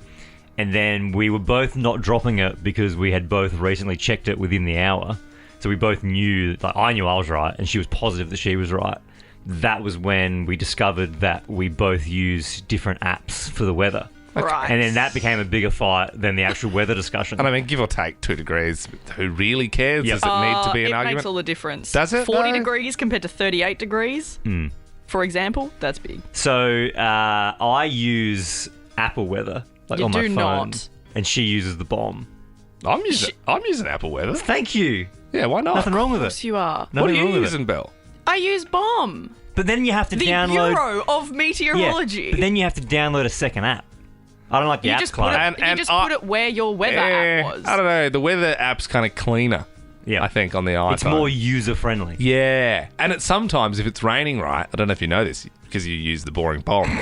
Speaker 2: and then we were both not dropping it because we had both recently checked it within the hour. So we both knew, like I knew I was right, and she was positive that she was right. That was when we discovered that we both use different apps for the weather.
Speaker 4: Right.
Speaker 2: And then that became a bigger fight than the actual weather discussion.
Speaker 3: And I mean, give or take 2 degrees, who really cares?
Speaker 2: Yep.
Speaker 3: Does it need to be an
Speaker 4: it
Speaker 3: argument?
Speaker 4: makes all the difference.
Speaker 3: Does it,
Speaker 4: 40
Speaker 3: though?
Speaker 4: degrees compared to 38 degrees, for example, that's big.
Speaker 2: So I use Apple Weather on my
Speaker 4: do
Speaker 2: phone,
Speaker 4: not.
Speaker 2: and she uses the bomb.
Speaker 3: I'm using Apple Weather.
Speaker 2: Thank you.
Speaker 3: Yeah, why not?
Speaker 2: Nothing wrong with
Speaker 4: Of
Speaker 2: it.
Speaker 4: course you are.
Speaker 3: What are
Speaker 2: Nothing
Speaker 3: you
Speaker 2: wrong with
Speaker 3: using,
Speaker 2: it.
Speaker 3: Belle?
Speaker 4: I use BOM,
Speaker 2: But then you have to
Speaker 4: the
Speaker 2: download.
Speaker 4: Bureau of Meteorology.
Speaker 2: Yeah, but then you have to download a second app. I don't like the
Speaker 4: you
Speaker 2: app
Speaker 4: just put
Speaker 2: club.
Speaker 4: it, put it where your weather app was.
Speaker 3: I don't know. The weather app's kind of cleaner.
Speaker 2: Yeah,
Speaker 3: I think on the iPhone.
Speaker 2: It's more user friendly.
Speaker 3: Yeah, and it's sometimes if it's raining, right? I don't know if you know this because you use the boring bomb.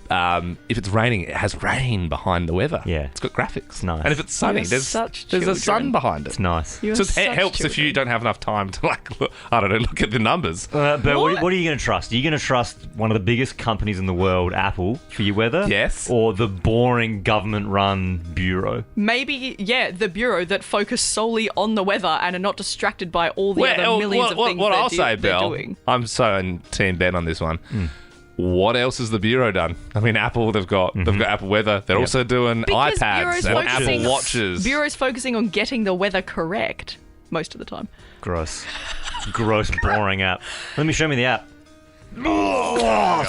Speaker 3: If it's raining, it has rain behind the weather.
Speaker 2: Yeah.
Speaker 3: It's got graphics.
Speaker 2: Nice.
Speaker 3: And if it's sunny,
Speaker 4: You're
Speaker 3: there's
Speaker 4: such
Speaker 3: a sun
Speaker 4: children.
Speaker 3: behind it.
Speaker 2: It's nice.
Speaker 4: You are
Speaker 3: So it
Speaker 4: such
Speaker 3: helps if you
Speaker 4: children.
Speaker 3: don't have enough time to look at the numbers.
Speaker 2: But what are you going to trust? Are you going to trust one of the biggest companies in the world, Apple, for your weather?
Speaker 3: Yes.
Speaker 2: Or the boring government-run bureau?
Speaker 4: Maybe, the Bureau that focus solely on the weather and are not distracted by all the other millions of things
Speaker 3: what
Speaker 4: they're
Speaker 3: I'll say,
Speaker 4: they're
Speaker 3: Belle,
Speaker 4: doing.
Speaker 3: I'm so in Team Ben on this one. What else has the Bureau done? I mean, Apple, they've got Apple Weather. They're also doing
Speaker 4: Because
Speaker 3: iPads
Speaker 4: Bureau's
Speaker 3: and
Speaker 4: focusing-
Speaker 3: Apple Watches.
Speaker 4: Bureau's focusing on getting the weather correct most of the time.
Speaker 2: Gross. Gross, boring app. Let me show me the app.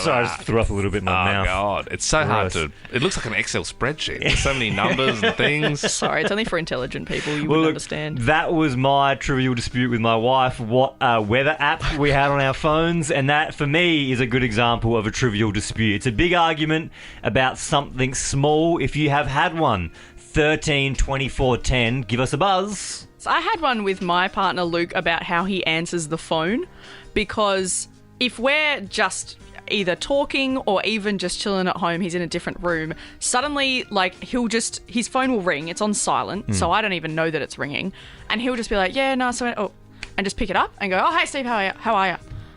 Speaker 2: sorry, I just threw up a little bit in my mouth.
Speaker 3: Oh, God. It's so hard to... It looks like an Excel spreadsheet. There's so many numbers and things.
Speaker 4: Sorry, it's only for intelligent people. You wouldn't understand.
Speaker 2: That was my trivial dispute with my wife, what weather app we had on our phones, and that, for me, is a good example of a trivial dispute. It's a big argument about something small. If you have had one, 13 24 10, give us a buzz.
Speaker 4: So I had one with my partner, Luke, about how he answers the phone, because if we're just either talking or even just chilling at home, he's in a different room, suddenly, like, his phone will ring, it's on silent, so I don't even know that it's ringing, and he'll just be like, yeah, no, so, and just pick it up and go, oh, hey, Steve, how are you?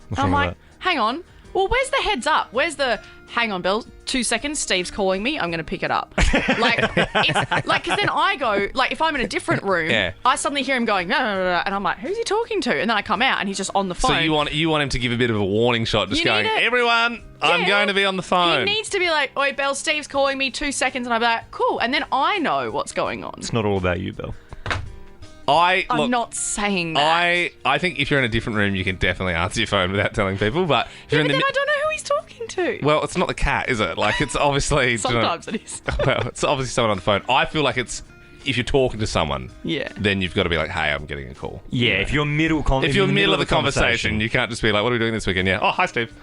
Speaker 4: And I'm like, hang on, well, where's the heads up? Where's the, hang on, Bill, 2 seconds, Steve's calling me, I'm going to pick it up. Because then I go, like, if I'm in a different room, I suddenly hear him going, no, and I'm like, who's he talking to? And then I come out and he's just on the phone.
Speaker 3: So you want him to give a bit of a warning shot, just going, everyone, I'm going to be on the phone.
Speaker 4: He needs to be like, oi, Belle, Steve's calling me, 2 seconds, and I'm like, cool. And then I know what's going on.
Speaker 2: It's not all about you, Belle.
Speaker 4: I'm not saying that.
Speaker 3: I think if you're in a different room, you can definitely answer your phone without telling people. But if you're
Speaker 4: but then I don't know who he's talking to.
Speaker 3: Well, it's not the cat, is it? Like, it's obviously...
Speaker 4: Sometimes it is.
Speaker 3: Well, it's obviously someone on the phone. I feel like it's... If you're talking to someone, then you've got to be like, hey, I'm getting a call.
Speaker 2: Yeah, if you're middle
Speaker 3: of the conversation, you can't just be like, what are we doing this weekend? Yeah. Oh, hi, Steve.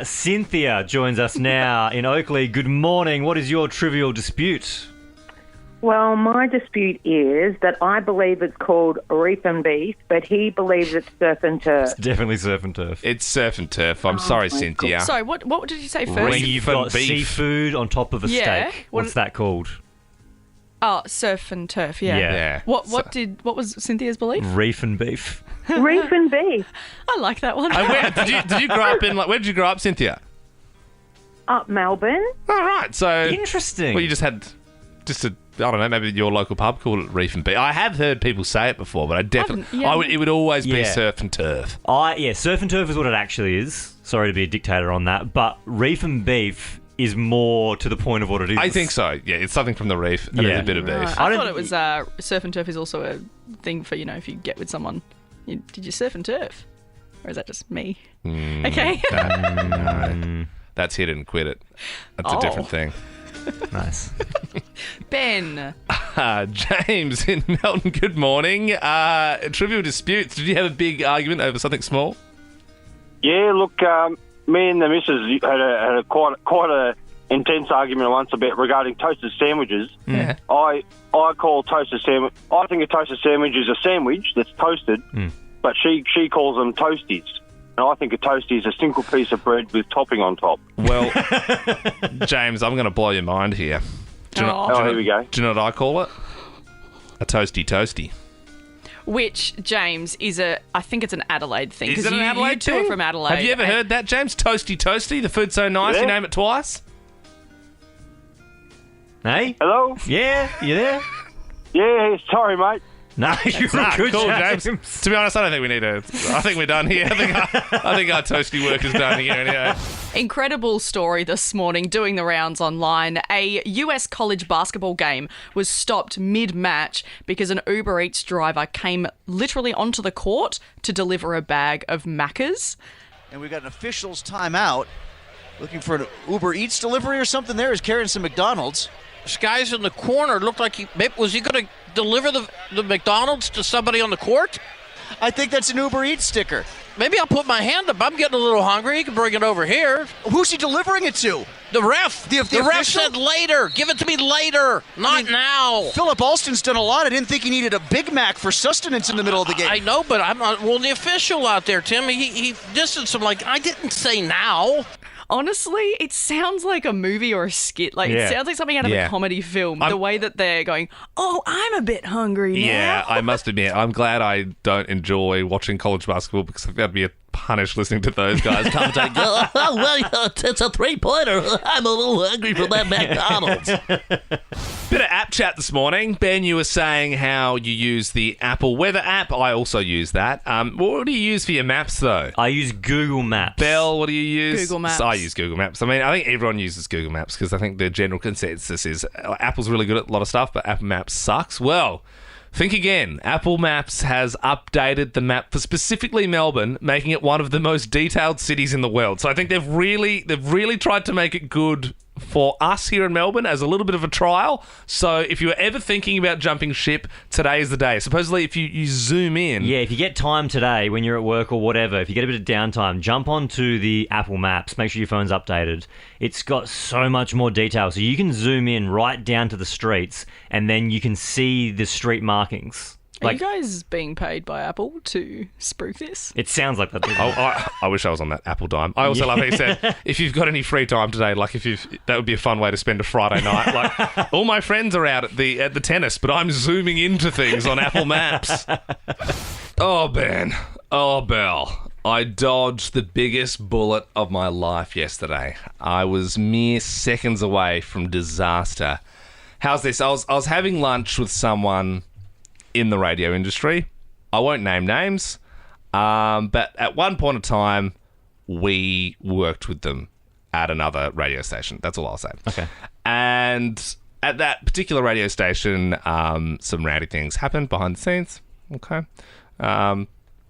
Speaker 2: Cynthia joins us now in Oakley. Good morning. What is your trivial dispute?
Speaker 18: Well, my dispute is that I believe it's called reef and beef, but he believes it's surf and turf.
Speaker 2: It's definitely surf and turf.
Speaker 3: It's surf and turf. I'm sorry, Cynthia.
Speaker 4: God. Sorry, what did you say first?
Speaker 2: When you've got seafood on top of a steak. What's that called?
Speaker 4: Oh, surf and turf, yeah. What was Cynthia's belief?
Speaker 2: Reef and beef.
Speaker 18: Reef and beef.
Speaker 4: I like that one.
Speaker 3: Did you grow up in, where did you grow up, Cynthia?
Speaker 18: Up Melbourne.
Speaker 3: All right, so...
Speaker 2: Interesting.
Speaker 3: Well, you just had... I don't know, maybe your local pub called it reef and beef. I have heard people say it before, but I definitely... it would always be surf and turf.
Speaker 2: Surf and turf is what it actually is. Sorry to be a dictator on that. But reef and beef is more to the point of what it is.
Speaker 3: I think so. Yeah, it's something from the reef and there's a bit of beef.
Speaker 4: I thought it was... surf and turf is also a thing for, if you get with someone. Did you surf and turf? Or is that just me? Okay.
Speaker 3: No. That's hit it and quit it. That's a different thing.
Speaker 2: Nice.
Speaker 4: Ben.
Speaker 3: James in Melton, good morning. Trivial disputes. Did you have a big argument over something small?
Speaker 11: Yeah, look, me and the missus had a quite a intense argument once regarding toasted sandwiches.
Speaker 3: Yeah.
Speaker 11: I call toasted sandwich. I think a toasted sandwich is a sandwich that's toasted, but she calls them toasties. And I think a toastie is a single piece of bread with topping on top.
Speaker 3: Well, James, I'm going to blow your mind here.
Speaker 11: Here we go.
Speaker 3: Do you know what I call it? A toasty.
Speaker 4: Which, James, I think it's an Adelaide thing.
Speaker 3: Is it an Adelaide
Speaker 4: you two
Speaker 3: thing?
Speaker 4: are from Adelaide.
Speaker 3: Have you ever heard that, James? Toasty. The food's so nice, you name it twice.
Speaker 2: Hey?
Speaker 11: Hello?
Speaker 2: Yeah, you there?
Speaker 11: Yeah, sorry, mate.
Speaker 2: No, you're
Speaker 3: cool,
Speaker 2: James.
Speaker 3: To be honest, I don't think we need to. I think we're done here. I think our toasty work is done here anyway.
Speaker 4: Incredible story this morning, doing the rounds online. A US college basketball game was stopped mid-match because an Uber Eats driver came literally onto the court to deliver a bag of Maccas.
Speaker 19: And we've got an official's timeout. Looking for an Uber Eats delivery or something there. He's carrying some McDonald's.
Speaker 20: This guy's in the corner. Looked like was he going to deliver the McDonald's to somebody on the court?
Speaker 19: I think that's an Uber Eats sticker.
Speaker 20: Maybe I'll put my hand up. I'm getting a little hungry. He can bring it over here.
Speaker 19: Who's he delivering it to?
Speaker 20: The ref. The ref said later. Give it to me later, not now.
Speaker 19: Philip Alston's done a lot. I didn't think he needed a Big Mac for sustenance in the middle of the game.
Speaker 20: I know, but I'm not. Well, the official out there, Tim, he distanced him like, I didn't say now.
Speaker 4: Honestly, it sounds like a movie or a skit. It sounds like something out of a comedy film. The way that they're going, oh, I'm a bit hungry now.
Speaker 3: Yeah, I must admit, I'm glad I don't enjoy watching college basketball because I think that'd be a punish listening to those guys commentate.
Speaker 20: It's a three-pointer. I'm a little hungry for that McDonald's.
Speaker 3: Bit of app chat this morning. Ben, you were saying how you use the Apple Weather app. I also use that. What do you use for your maps, though?
Speaker 2: I use Google Maps.
Speaker 3: Belle, what do you use?
Speaker 4: Google Maps.
Speaker 3: I use Google Maps. I mean, I think everyone uses Google Maps because I think the general consensus is Apple's really good at a lot of stuff, but Apple Maps sucks. Well, Think again. Apple Maps has updated the map for specifically Melbourne, making it one of the most detailed cities in the world. So I think they've really tried to make it good for us here in Melbourne as a little bit of a trial. So if you were ever thinking about jumping ship, today is the day. Supposedly, if you zoom in...
Speaker 2: Yeah, if you get time today when you're at work or whatever, if you get a bit of downtime, jump onto the Apple Maps, make sure your phone's updated. It's got so much more detail. So you can zoom in right down to the streets and then you can see the street markings.
Speaker 4: Are you guys being paid by Apple to spruik this?
Speaker 2: It sounds like that.
Speaker 3: I wish I was on that Apple dime. I also love how he said, if you've got any free time today, like that would be a fun way to spend a Friday night. Like all my friends are out at the tennis, but I'm zooming into things on Apple Maps. Oh, Ben. Oh, Belle. I dodged the biggest bullet of my life yesterday. I was mere seconds away from disaster. How's this? I was having lunch with someone in the radio industry. I won't name names, but at one point in time, we worked with them at another radio station. That's all I'll say.
Speaker 2: Okay.
Speaker 3: And at that particular radio station, some rowdy things happened behind the scenes. Okay. It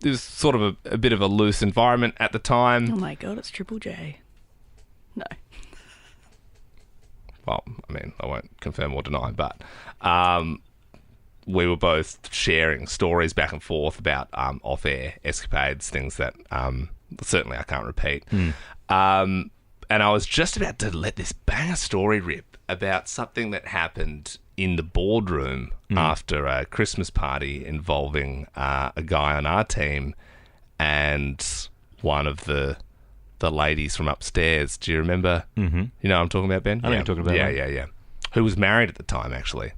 Speaker 3: was sort of a bit of a loose environment at the time.
Speaker 4: Oh my God, it's Triple J. No.
Speaker 3: Well, I mean, I won't confirm or deny, but... we were both sharing stories back and forth about off-air escapades, things that certainly I can't repeat. And I was just about to let this banger story rip about something that happened in the boardroom after a Christmas party involving a guy on our team and one of the ladies from upstairs. Do you remember? Mm-hmm. You know what I'm talking about, Ben?
Speaker 2: I know what you're talking about.
Speaker 3: Yeah. Who was married at the time, actually.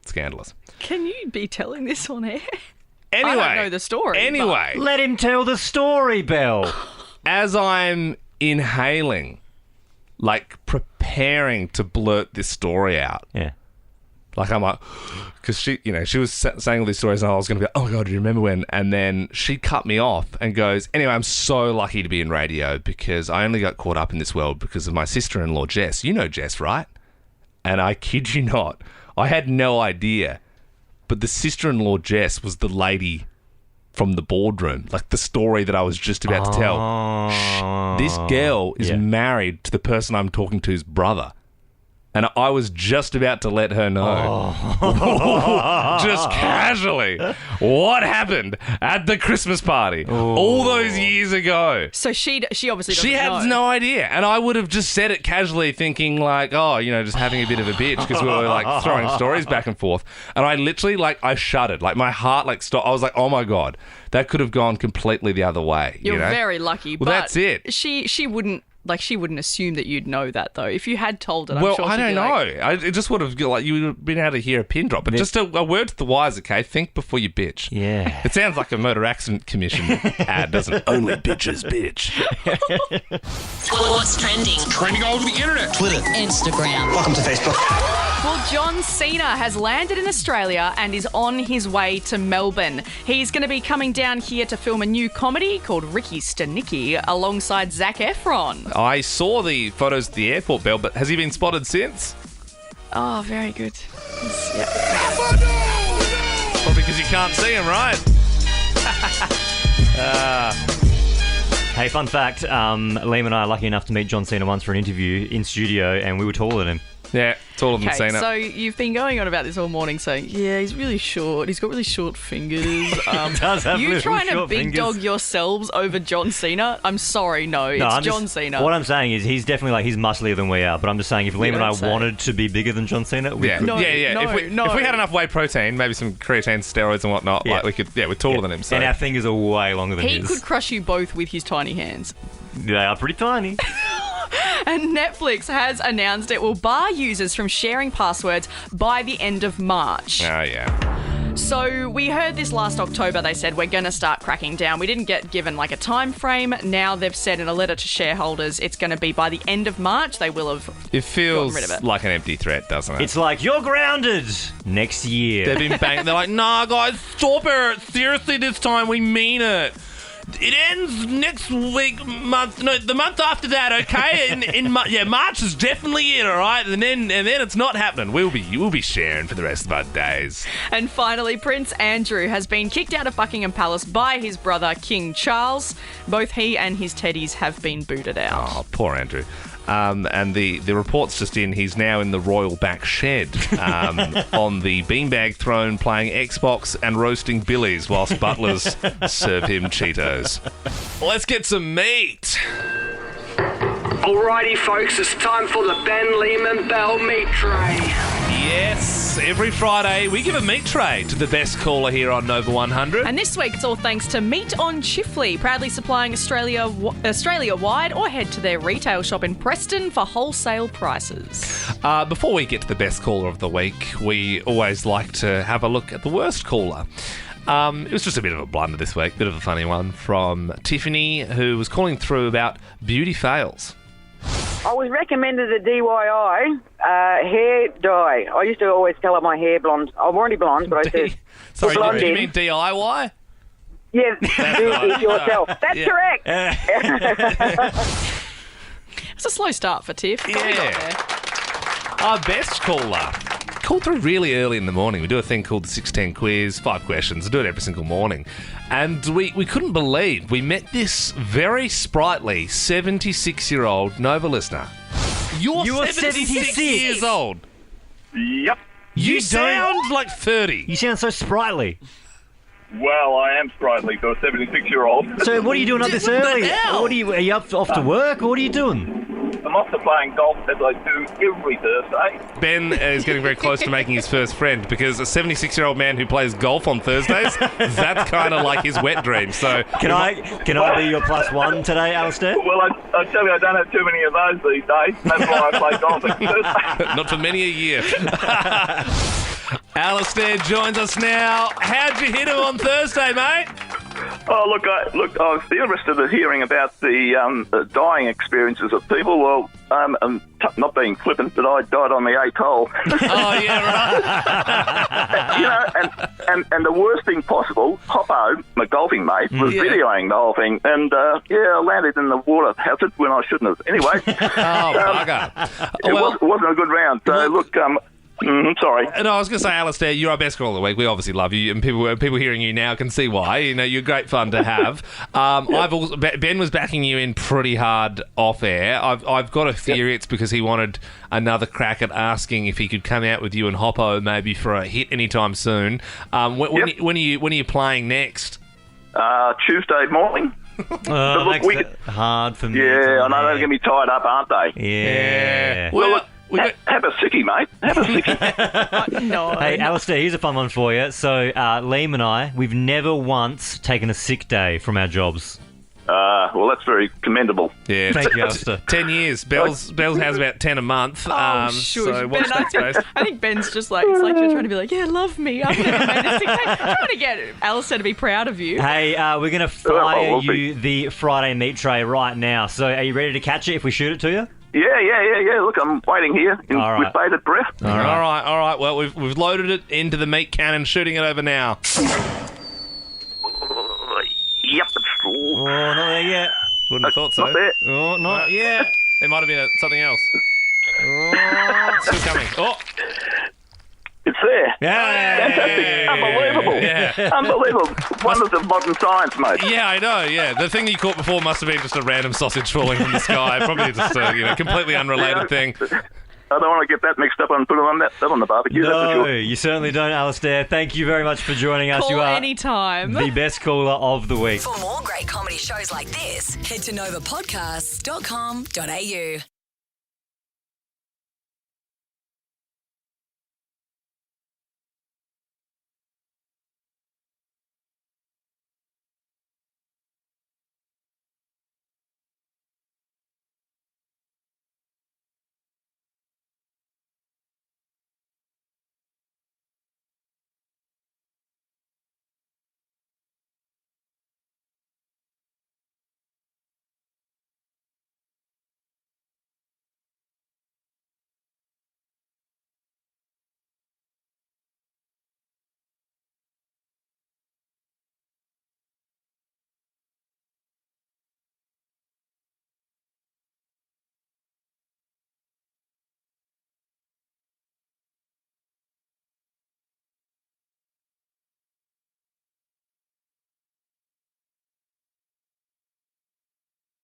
Speaker 3: Scandalous.
Speaker 4: Can you be telling this on air?
Speaker 3: Anyway.
Speaker 4: I don't know the story.
Speaker 3: Anyway.
Speaker 2: Let him tell the story, Belle.
Speaker 3: As I'm inhaling, like preparing to blurt this story out.
Speaker 2: Yeah.
Speaker 3: Like I'm like, because she was saying all these stories and I was going to be like, oh my God, do you remember when? And then she cut me off and goes, anyway, I'm so lucky to be in radio because I only got caught up in this world because of my sister-in-law, Jess. You know Jess, right? And I kid you not, I had no idea, but the sister-in-law, Jess, was the lady from the boardroom, like the story that I was just about to tell. This girl is married to the person I'm talking to's brother. And I was just about to let her know, just casually, what happened at the Christmas party all those years ago.
Speaker 4: So she obviously doesn't
Speaker 3: She had no idea. And I would have just said it casually thinking like, just having a bit of a bitch because we were like throwing stories back and forth. And I literally I shuddered. Like my heart stopped. I was like, oh my God, that could have gone completely the other way.
Speaker 4: You're very lucky.
Speaker 3: Well,
Speaker 4: but
Speaker 3: that's it.
Speaker 4: She wouldn't. Like, she wouldn't assume that you'd know that, though. If you had told it, I'm sure
Speaker 3: I
Speaker 4: she'd
Speaker 3: don't
Speaker 4: be
Speaker 3: know.
Speaker 4: like,
Speaker 3: It just would have, you would have been able to hear a pin drop. But just a word to the wise, okay? Think before you bitch.
Speaker 2: Yeah.
Speaker 3: It sounds like a Motor Accident Commission ad, doesn't it? Only bitches bitch.
Speaker 1: What's trending?
Speaker 8: Trending all over the internet.
Speaker 7: Twitter.
Speaker 1: Instagram.
Speaker 7: Welcome to Facebook.
Speaker 4: Well, John Cena has landed in Australia and is on his way to Melbourne. He's going to be coming down here to film a new comedy called Ricky Stenicki alongside Zac Efron.
Speaker 3: I saw the photos at the airport, Belle, but has he been spotted since?
Speaker 4: Oh, very good.
Speaker 3: Probably because you can't see him, right?
Speaker 2: Hey, fun fact, Liam and I are lucky enough to meet John Cena once for an interview in studio, and we were taller than him.
Speaker 3: Yeah, taller than Cena.
Speaker 4: So you've been going on about this all morning saying, yeah, he's really short. He's got really short fingers.
Speaker 2: Does have
Speaker 4: you
Speaker 2: little
Speaker 4: trying to
Speaker 2: short
Speaker 4: big
Speaker 2: fingers.
Speaker 4: dog yourselves over John Cena? I'm sorry, no, it's John Cena.
Speaker 2: What I'm saying is he's definitely he's musclier than we are, but I'm just saying if Liam and I wanted to be bigger than John Cena, we could.
Speaker 3: If we had enough whey protein, maybe some creatine, steroids and whatnot, we could, we're taller than him. So.
Speaker 2: And our fingers are way longer than
Speaker 4: He
Speaker 2: his.
Speaker 4: could crush you both with his tiny hands.
Speaker 2: They are pretty tiny.
Speaker 4: And Netflix has announced it will bar users from sharing passwords by the end of March.
Speaker 3: Oh, yeah.
Speaker 4: So we heard this last October. They said we're going to start cracking down. We didn't get given a time frame. Now they've said in a letter to shareholders it's going to be by the end of March. They will have
Speaker 3: It feels
Speaker 4: gotten rid of it.
Speaker 3: like an empty threat, doesn't it?
Speaker 2: It's like, you're grounded next year.
Speaker 3: They've been banging. They're like, nah, guys, stop it. Seriously, this time we mean it. It ends next week, month. No, the month after that. Okay, March is definitely it. All right, and then it's not happening. We'll be sharing for the rest of our days.
Speaker 4: And finally, Prince Andrew has been kicked out of Buckingham Palace by his brother King Charles. Both he and his teddies have been booted out.
Speaker 3: Oh, poor Andrew. And the report's just in, he's now in the royal back shed on the beanbag throne playing Xbox and roasting billies whilst butlers serve him Cheetos. Let's get some meat.
Speaker 21: Alrighty, folks, it's time for the Ben Lehman Bell meat tray.
Speaker 3: Yes, every Friday we give a meat tray to the best caller here on Nova 100.
Speaker 4: And this week it's all thanks to Meat on Chifley, proudly supplying Australia-wide, or head to their retail shop in Preston for wholesale prices.
Speaker 3: Before we get to the best caller of the week, we always like to have a look at the worst caller. It was just a bit of a blunder this week, bit of a funny one from Tiffany, who was calling through about beauty fails.
Speaker 22: I was recommended a DIY hair dye. I used to always colour my hair blonde. I'm already blonde, but I said...
Speaker 3: Sorry, do you mean DIY?
Speaker 22: Yeah, do it yourself. That's correct.
Speaker 4: It's a slow start for Tiff.
Speaker 3: Our best caller called through really early in the morning. We do a thing called the 610 quiz, 5 questions. I do it every single morning. And we couldn't believe we met this very sprightly 76-year-old Nova listener. You're 76 years old.
Speaker 23: Yep.
Speaker 3: You sound like 30.
Speaker 2: You sound so sprightly.
Speaker 23: Well, I am sprightly for a 76-year-old.
Speaker 2: So what are you doing up this early? Are you off to work, or what are you doing?
Speaker 23: I'm off to playing golf as I do every Thursday.
Speaker 3: Ben is getting very close to making his first friend, because a 76-year-old man who plays golf on Thursdays, that's kind of like his wet dream. So
Speaker 2: Can I be your +1 today, Alistair?
Speaker 23: Well, I tell you, I don't have too many of those these days. That's why I play golf on Thursday.
Speaker 3: Not for many a year. Alistair joins us now. How'd you hit him on Thursday, mate?
Speaker 23: Oh, look, I was interested in hearing about the dying experiences of people. Well, I'm not being flippant, but I died on the 8th hole.
Speaker 3: Oh, yeah,
Speaker 23: right. And the worst thing possible, Hoppo, my golfing mate, was videoing the whole thing. And, I landed in the water hazard when I shouldn't have. Anyway.
Speaker 3: Bugger.
Speaker 23: It wasn't a good round. So, look... sorry.
Speaker 3: No, I was going to say, Alistair, you're our best caller of the week. We obviously love you, and people hearing you now can see why. You know, you're great fun to have. Ben was backing you in pretty hard off air. I've got a theory it's because he wanted another crack at asking if he could come out with you and Hoppo maybe for a hit anytime soon. When are you playing next?
Speaker 23: Tuesday morning.
Speaker 2: Oh, makes it hard for me.
Speaker 23: Yeah, I know they're going to be tied up, aren't they?
Speaker 2: Yeah.
Speaker 23: Well, look, have a sickie, mate. Have a sickie.
Speaker 4: No.
Speaker 2: Hey, Alistair, here's a fun one for you. So, Liam and I, we've never once taken a sick day from our jobs.
Speaker 23: Well, that's very commendable.
Speaker 3: Yeah,
Speaker 2: thank you, Alistair.
Speaker 3: 10 years. Bells has about 10 a month.
Speaker 4: Shush.
Speaker 3: So watch
Speaker 4: Ben,
Speaker 3: that space.
Speaker 4: I think Ben's just like, it's like you're trying to be like, yeah, love me. I've never made a sick day. Trying to get Alistair to be proud of you.
Speaker 2: Hey, we're going to fire you the Friday meat tray right now. So, are you ready to catch it if we shoot it to you?
Speaker 23: Yeah. Look, I'm waiting here with bated breath.
Speaker 3: All right. Well, we've loaded it into the meat cannon, shooting it over now.
Speaker 23: Yep.
Speaker 2: Oh, not there yet.
Speaker 3: Wouldn't have thought so.
Speaker 23: Not there.
Speaker 2: Oh, not yet.
Speaker 3: It might have been something else. Oh, still coming. Oh.
Speaker 23: It's there.
Speaker 2: Yeah.
Speaker 23: Fantastic. Unbelievable.
Speaker 3: Yeah.
Speaker 23: Unbelievable. Wonders of modern science, mate.
Speaker 3: Yeah, I know, yeah. The thing you caught before must have been just a random sausage falling from the sky. Probably just a completely unrelated thing.
Speaker 23: I don't want to get that mixed up and put it on the barbecue.
Speaker 2: No,
Speaker 23: that's for sure.
Speaker 2: you certainly don't, Alistair. Thank you very much for joining us.
Speaker 4: Call
Speaker 2: You are
Speaker 4: anytime.
Speaker 2: the best caller of the week.
Speaker 1: For more great comedy shows like this, head to novapodcasts.com.au.